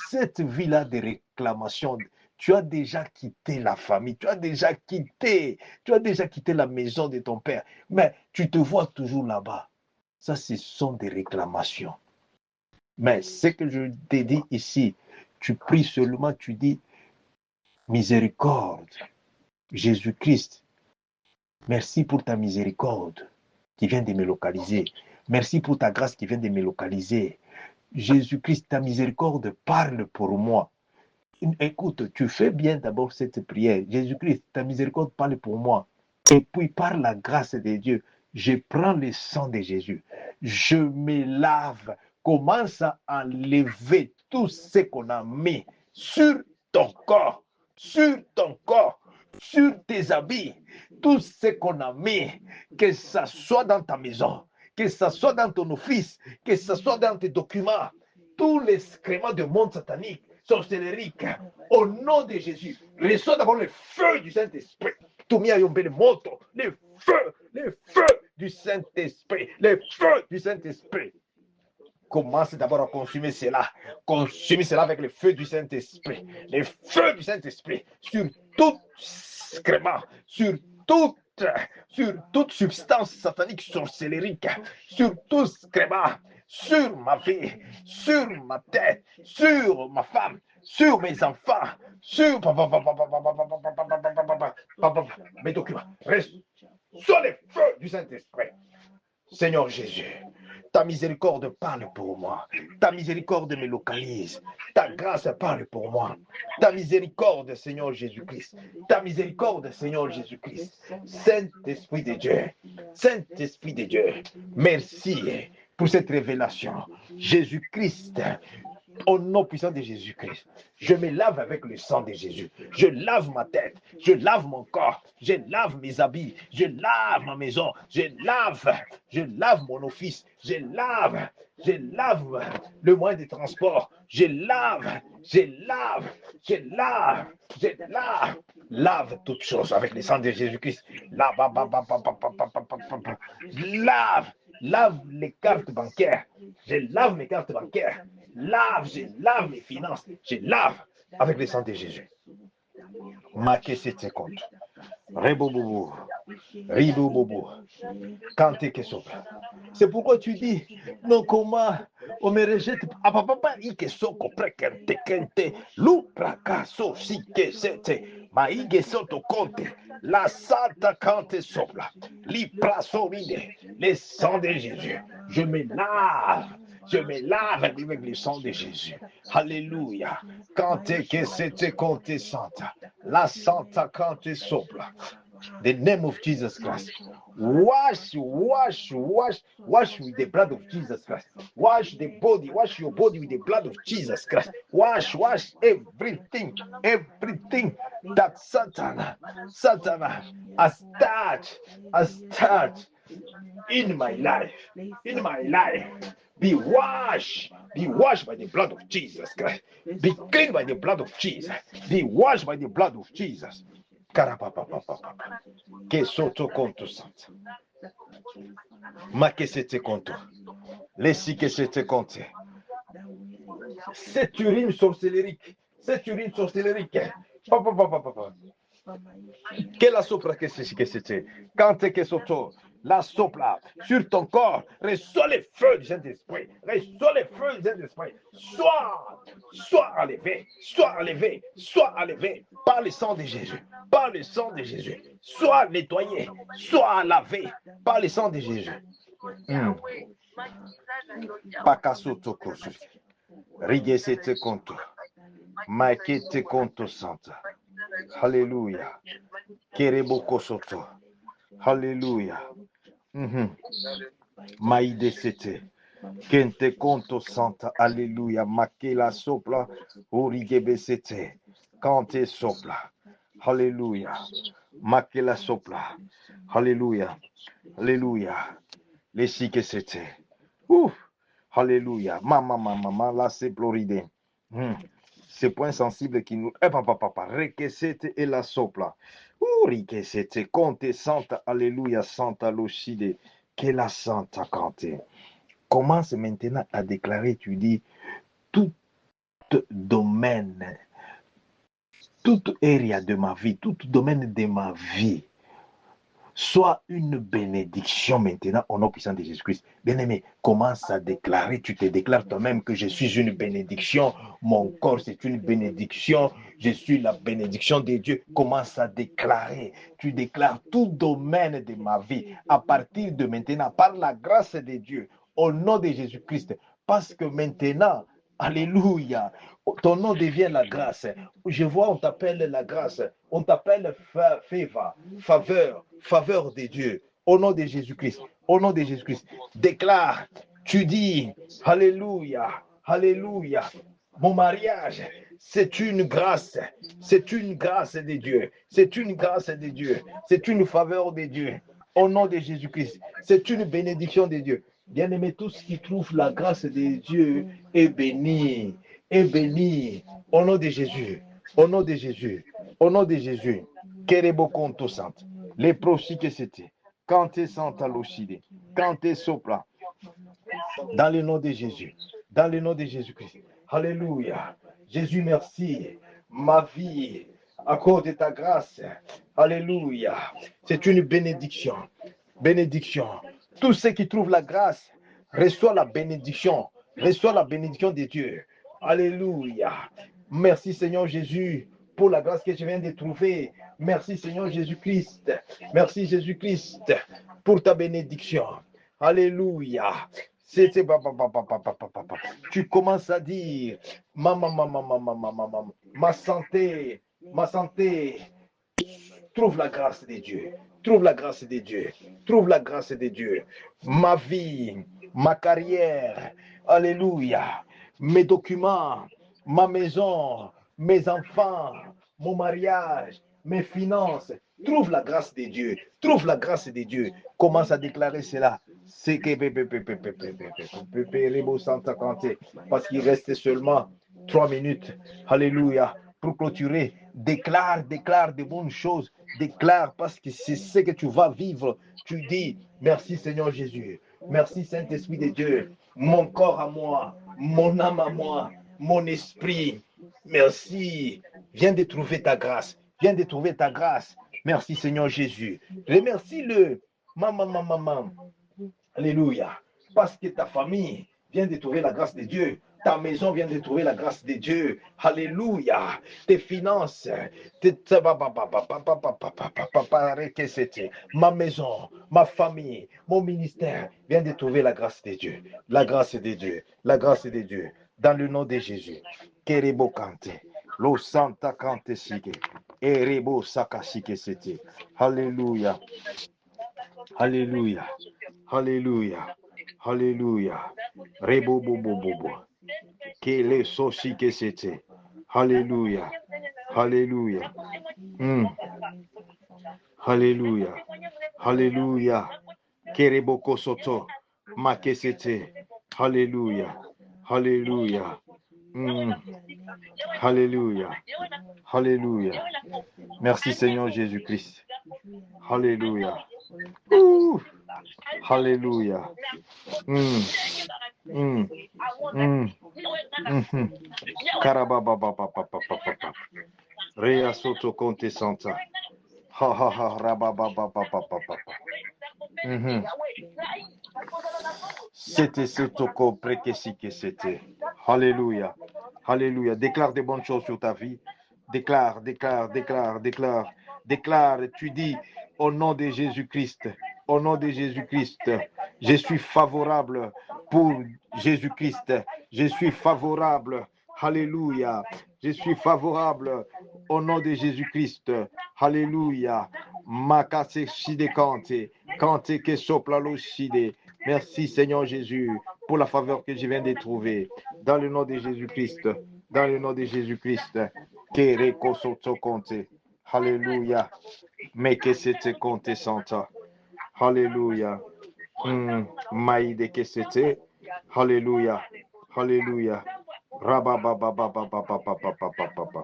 Cette vie-là de réclamation, tu as déjà quitté la famille, tu as déjà quitté la maison de ton père, mais tu te vois toujours là-bas. Ça, ce sont des réclamations. Mais ce que je t'ai dit ici, tu pries seulement, tu dis, miséricorde, Jésus-Christ, merci pour ta miséricorde qui vient de me localiser. Merci pour ta grâce qui vient de me localiser. Jésus-Christ, ta miséricorde parle pour moi. Écoute, tu fais bien d'abord cette prière. Jésus-Christ, ta miséricorde parle pour moi. Et puis par la grâce de Dieu, je prends le sang de Jésus. Je me lave. Commence à enlever tout ce qu'on a mis sur ton corps, sur tes habits, tout ce qu'on a mis, que ça soit dans ta maison, que ça soit dans ton office, que ça soit dans tes documents, tous les excréments de monde satanique, sorcellerique, au nom de Jésus, reçois d'abord le feu du Saint-Esprit. Les feux du Saint-Esprit, les feux du Saint-Esprit. Commence d'abord à consumer cela. Consumer cela avec le feu du Saint-Esprit. Le feu du Saint-Esprit sur tout excrément, sur toute substance satanique sorcellerique, sur tout excrément, sur ma vie, sur ma tête, sur ma femme, sur mes enfants, sur mes documents. Sur le feu du Saint-Esprit. Seigneur Jésus, ta miséricorde parle pour moi. Ta miséricorde me localise. Ta grâce parle pour moi. Ta miséricorde, Seigneur Jésus-Christ. Ta miséricorde, Seigneur Jésus-Christ. Saint-Esprit de Dieu. Saint-Esprit de Dieu. Merci pour cette révélation. Jésus-Christ, au nom puissant de Jésus-Christ, je me lave avec le sang de Jésus. Je lave ma tête, je lave mon corps, je lave mes habits, je lave ma maison, je lave mon office, je lave le moyen de transport, je lave toutes choses avec le sang de Jésus-Christ. Lave les cartes bancaires. Je lave mes cartes bancaires. Je lave mes finances. Je lave avec le sang de Jésus. Maké c'était compte. Rebobobo. Ribobobo. Kante kesopra. C'est pourquoi tu dis, non, comment on me rejette. Ah, papa, ike soko prekente kente. Lupraka so sike sete. Ma ige soto compte. La santa cante sopra. Li praso mine. Le sang de Jésus. Je me lave. Je me lave avec le sang de Jésus. Alléluia. Quand que c'était compté Santa. La Santa quand tu sopla. The name of Jesus Christ. Wash with the blood of Jesus Christ. Wash the body, wash your body with the blood of Jesus Christ. Wash everything that Satan has touched in my life. Be washed by the blood of Jesus Christ. Be cleaned by the blood of Jesus. Be washed by the blood of Jesus. Que soto conto santa. Ma que c'était conto. Les si que c'était compté. Cette urine sorcellérique. Papa. Que la sopra que c'était. Quand que soto. La sopla sur ton corps. Reçois le feu du Saint-Esprit. Sois enlevé par le sang de Jésus. Sois nettoyé. Sois lavé par le sang de Jésus. Pakasoto kosu. Rigesete konto. Maikete konto santa. Alléluia. Kereboko soto. Alléluia. Maïde sete. Kente konto santa. Alléluia. Makela sopla. Origebe sete. Kante sopla. Alléluia. Makela sopla. Alléluia. Les si que c'était. Alléluia. Maman, là c'est Floride. Ces points sensibles qui nous. Papa. Requesete et la sopla. Requesete. Conte santa. Alléluia. Santa Lucide. Que la santa cante. Commence maintenant à déclarer, tu dis, tout domaine, toute area de ma vie, tout domaine de ma vie, soit une bénédiction maintenant au nom puissant de Jésus-Christ. Bien-aimé, commence à déclarer, tu te déclares toi-même que je suis une bénédiction, mon corps c'est une bénédiction, je suis la bénédiction de Dieu. Commence à déclarer, tu déclares tout domaine de ma vie à partir de maintenant, par la grâce de Dieu, au nom de Jésus-Christ, parce que maintenant, alléluia, ton nom devient la grâce. Je vois, on t'appelle la grâce, on t'appelle faveur de Dieu. Au nom de Jésus-Christ, déclare, tu dis, alléluia, mon mariage, c'est une grâce de Dieu, c'est une faveur de Dieu. Au nom de Jésus-Christ, c'est une bénédiction de Dieu. Bien-aimé, tout ce qui trouve la grâce de Dieu est béni. Au nom de Jésus. Kerebo konto sante. Les proches que c'était. Quand tu santa lucide. Quand tu sopra. Dans le nom de Jésus. Dans le nom de Jésus-Christ. Alléluia. Jésus, merci. Ma vie, à cause de ta grâce. Alléluia. C'est une bénédiction. Tous ceux qui trouvent la grâce, reçoivent la bénédiction. De Dieu. Alléluia. Merci Seigneur Jésus pour la grâce que je viens de trouver. Merci Seigneur Jésus-Christ. Pour ta bénédiction. Alléluia. Tu commences à dire, ma santé, trouve la grâce de Dieu. Ma vie, ma carrière, alléluia. Mes documents, ma maison, mes enfants, mon mariage, mes finances. Trouve la grâce de Dieu. Commence à déclarer cela. C'est que parce qu'il reste seulement 3 minutes. Alléluia. Pour clôturer, déclare de bonnes choses. Déclare parce que c'est ce que tu vas vivre. Tu dis, merci Seigneur Jésus. Merci Saint-Esprit de Dieu. Mon corps à moi, mon âme à moi, mon esprit. Merci. Viens de trouver ta grâce. Merci Seigneur Jésus. Remercie-le. Maman. Alléluia. Parce que ta famille vient de trouver la grâce de Dieu. Ta maison vient de trouver la grâce de Dieu. Alléluia. Tes finances, ma maison, ma famille, mon ministère vient de trouver la grâce de Dieu. La grâce de Dieu. La grâce de Dieu. Dans le nom de Jésus. Kerebo Kante. Lo Santa Kante Sige. Erebo Sakashike Sete. Alléluia. Alléluia. Alléluia. Alléluia. Rebo Bobo Bobo. Kele Soshike Sete. Alléluia. Alléluia. Alléluia. Alléluia. Kereboko Soto. Makesete. Alléluia. Alléluia. Alléluia. Alléluia. Merci Seigneur Jésus-Christ. Alléluia. Alléluia. Karababababababababa. Rea Soto Conte Santa. Ha ha ha rabababababababa. C'était ce toko prékesike c'était. Alléluia. Alléluia. Déclare des bonnes choses sur ta vie. Déclare, déclare, déclare, déclare. Déclare, tu dis au nom de Jésus-Christ. Au nom de Jésus-Christ, je suis favorable pour Jésus-Christ. Je suis favorable. Alléluia. Je suis favorable au nom de Jésus-Christ. Alléluia. Makase shide kante. Kante ke sopla lo shide. Merci Seigneur Jésus pour la faveur que je viens de trouver. Dans le nom de Jésus-Christ. Dans le nom de Jésus-Christ. Kereko soto konte. Alléluia. Meke sete konte santa. Alléluia. Maïde que c'était. Alléluia. Alléluia. Rabababababababababababa.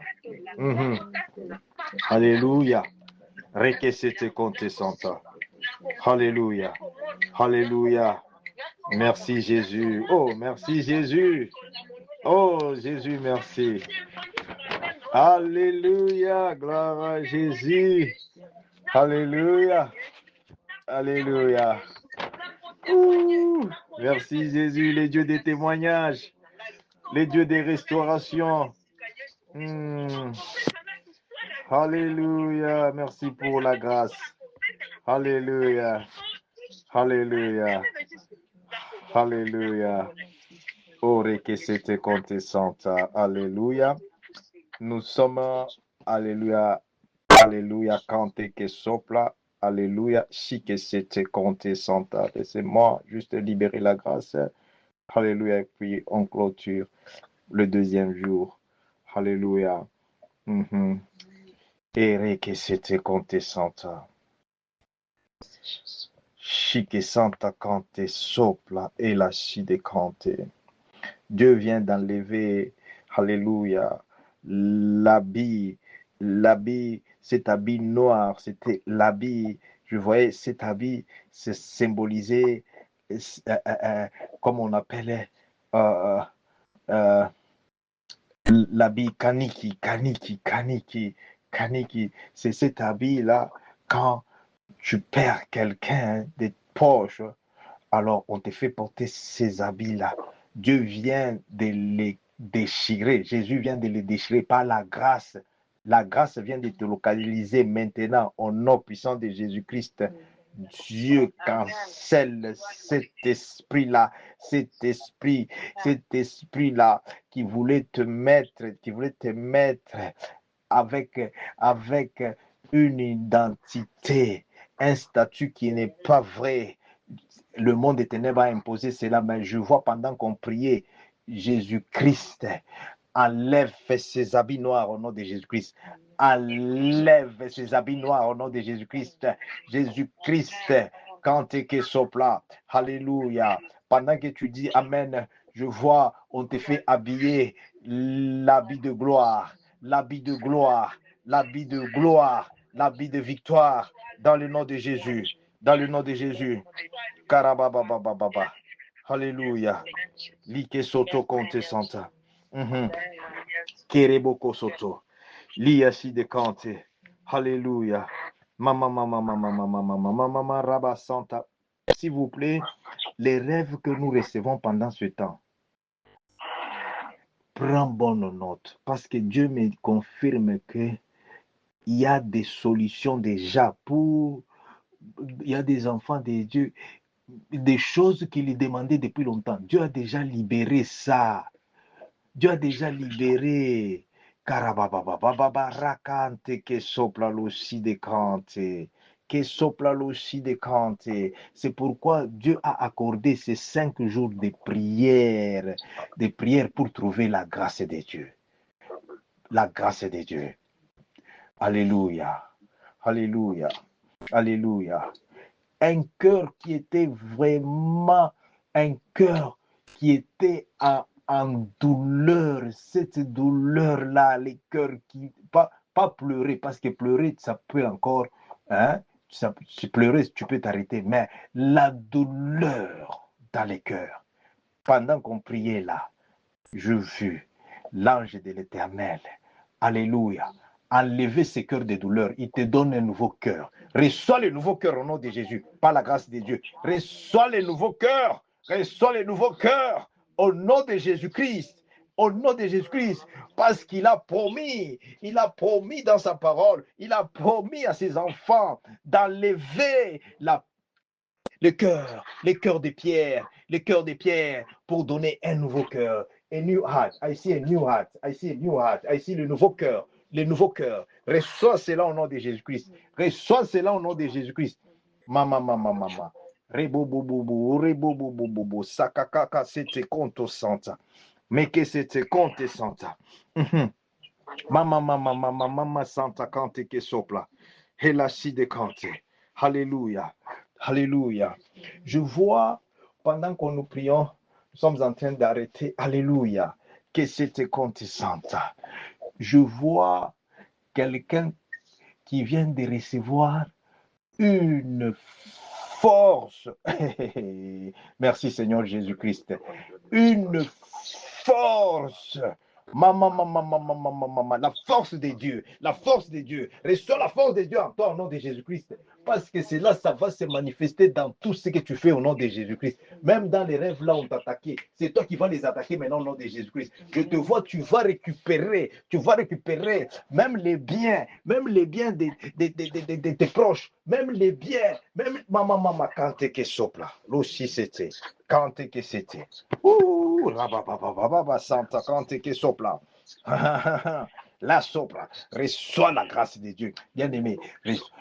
Alléluia. Reke sete konte santa. Alléluia. Alléluia. Merci Jésus. Oh, merci Jésus. Oh, Jésus, merci. Alléluia. Gloire à Jésus. Alléluia. Alléluia. Merci Jésus, les dieux des témoignages, les dieux des restaurations. Alléluia. Merci pour la grâce. Alléluia. Alléluia. Alléluia. Ore que c'était contesanta. Alléluia. Nous sommes, alléluia, alléluia, cante que sopla, alléluia, si que c'était contesanta. Laissez-moi juste libérer la grâce. Alléluia, et puis on clôture le deuxième jour. Alléluia. Ere que c'était contesanta. Si que santa cante sopla, et la si de cante. Dieu vient d'enlever, alléluia, l'habit, cet habit noir, c'était l'habit, je voyais cet habit, c'est symbolisé, comme on appelait, l'habit kaniki, c'est cet habit-là, quand tu perds quelqu'un des poches, alors on te fait porter ces habits-là. Dieu vient de les déchirer. Jésus vient de les déchirer par la grâce. La grâce vient de te localiser maintenant au nom puissant de Jésus-Christ. Dieu cancelle cet esprit-là, cet esprit-là qui voulait te mettre avec une identité, un statut qui n'est pas vrai. Le monde des ténèbres a imposé cela, mais je vois pendant qu'on priait, Jésus-Christ enlève ses habits noirs au nom de Jésus-Christ. Enlève ses habits noirs au nom de Jésus-Christ. Jésus-Christ, quand tu es sopla, alléluia. Pendant que tu dis Amen, je vois, on te fait habiller l'habit de gloire, l'habit de gloire, l'habit de gloire, l'habit de victoire, dans le nom de Jésus, dans le nom de Jésus. Karabababababa. Alléluia. Like soto conte santa. Kereboko soto. Liasi de kante. Alléluia. Mama raba santa. S'il vous plaît, les rêves que nous recevons pendant ce temps, Prends bonne note, parce que Dieu me confirme que il y a des solutions déjà pour... Il y a des enfants de Dieu, des choses qu'il demandait depuis longtemps. Dieu a déjà libéré ça. Dieu a déjà libéré. Karabababababa rakante que sopla l'ossi de kante. Que sopla l'ossi de kante. C'est pourquoi Dieu a accordé ces 5 jours de prière pour trouver la grâce de Dieu. La grâce de Dieu. Alléluia. Alléluia. Alléluia. Un cœur qui était vraiment un cœur qui était en douleur. Cette douleur-là, les cœurs qui... Pas pleurer, parce que pleurer, ça peut encore... Hein, si pleurer, tu peux t'arrêter. Mais la douleur dans les cœurs. Pendant qu'on priait là, je vis l'ange de l'Éternel. Alléluia. Enlever ces cœurs de douleur. Il te donne un nouveau cœur. Reçois le nouveau cœur au nom de Jésus, par la grâce de Dieu. Reçois le nouveau cœur. Reçois le nouveau cœur au nom de Jésus-Christ. Au nom de Jésus-Christ, parce qu'il a promis dans sa parole, il a promis à ses enfants d'enlever les cœurs de pierre, pour donner un nouveau cœur. A new heart. I see a new heart. I see a new heart. I see le nouveau cœur. Le nouveau cœur. Reçois cela au nom de Jésus-Christ. Reçois cela au nom de Jésus-Christ. Mama. Rebobobobo. Sakakaka, c'était conto santa. Mais que c'était conte santa. Mama santa kante que sopla. Helasi de kante. Alléluia. Alléluia. Je vois, pendant que nous prions, nous sommes en train d'arrêter. Alléluia. Que c'était conte santa. Je vois quelqu'un qui vient de recevoir une force. Merci Seigneur Jésus-Christ. Une force. La force de Dieu. La force de Dieu. Reçois la force de Dieu en toi au nom de Jésus-Christ. Parce que c'est là, ça va se manifester dans tout ce que tu fais au nom de Jésus-Christ. Même dans les rêves là où on t'attaquait, c'est toi qui vas les attaquer maintenant au nom de Jésus-Christ. Je te vois, tu vas récupérer même les biens de tes proches, même les biens, même maman, quand t'es que sopla, l'ossi c'était, quand t'es que c'était. Ouh, rabababababa, santa, quand t'es que sopla. La sopra, reçois la grâce de Dieu. Bien-aimé,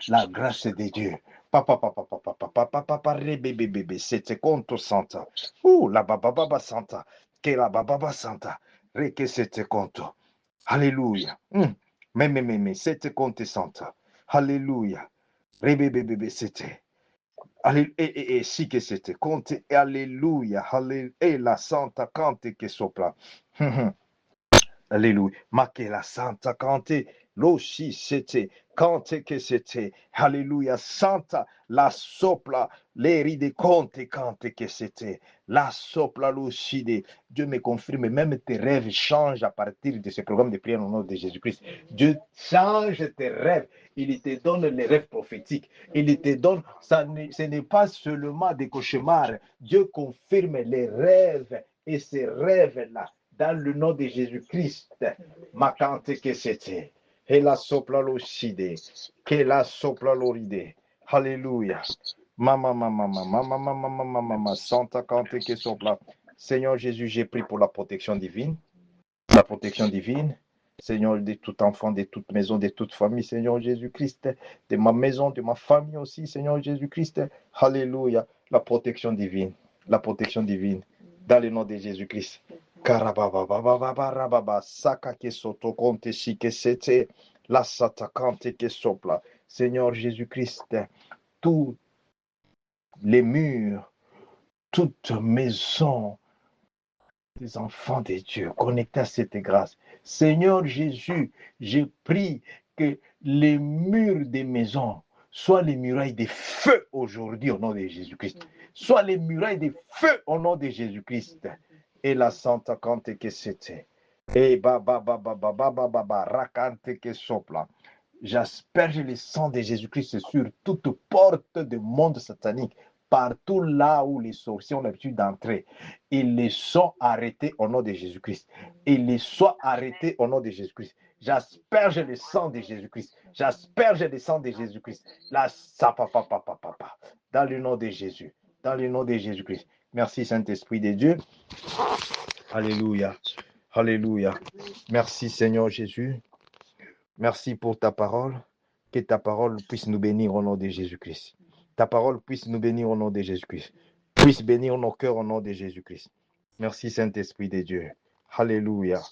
la grâce de Dieu. Papa, bébé, c'était contre santa. Ouh, la bababa santa, que la bababa santa, que c'était contre. Alléluia. Mais, c'était contre santa. Alléluia. Bébé, c'était. Et si que c'était contre. Alléluia. Et la santa cante que sopra. Alléluia. Ma che la santa cante, lo si c'était, cante que c'était. Alléluia. Santa, la sopla, les ride conte, cante que c'était. La sopla, lo side. Dieu me confirme, même tes rêves changent à partir de ce programme de prière au nom de Jésus-Christ. Dieu change tes rêves. Il te donne les rêves prophétiques. Il te donne, ce n'est pas seulement des cauchemars. Dieu confirme les rêves et ces rêves-là. Dans le nom de Jésus-Christ, ma cante que c'était. Et la sopla l'ocide. Que la sopla l'oride. Alléluia. Mama, Santa cante que sopla. Seigneur Jésus, j'ai pris pour la protection divine. La protection divine. Seigneur, de tout enfant, de toute maison, de toute famille, Seigneur Jésus-Christ, de ma maison, de ma famille aussi, Seigneur Jésus-Christ. Alléluia. La protection divine. La protection divine. Dans le nom de Jésus-Christ. Karababa, saka ke soto konte si que c'était la satakante que sopla. Seigneur Jésus-Christ, tous les murs, toute maison des enfants de Dieu connectés à cette grâce. Seigneur Jésus, j'ai pris que les murs des maisons soient les murailles de feu aujourd'hui au nom de Jésus-Christ. Soient les murailles de feu au nom de Jésus-Christ. Et la Santa Cante que c'était. Et rakante que sopla. J'asperge le sang de Jésus-Christ sur toute porte de monde satanique, partout là où les sorciers ont l'habitude d'entrer, ils les sont arrêtés au nom de Jésus-Christ. Ils les soient arrêtés au nom de Jésus-Christ. J'asperge le sang de Jésus-Christ. J'asperge le sang de Jésus-Christ. Là, ça, papa, papa, papa. Dans le nom de Jésus. Dans le nom de Jésus-Christ. Merci, Saint-Esprit de Dieu. Alléluia. Alléluia. Merci, Seigneur Jésus. Merci pour ta parole. Que ta parole puisse nous bénir au nom de Jésus-Christ. Ta parole puisse nous bénir au nom de Jésus-Christ. Puisse bénir nos cœurs au nom de Jésus-Christ. Merci, Saint-Esprit de Dieu. Alléluia.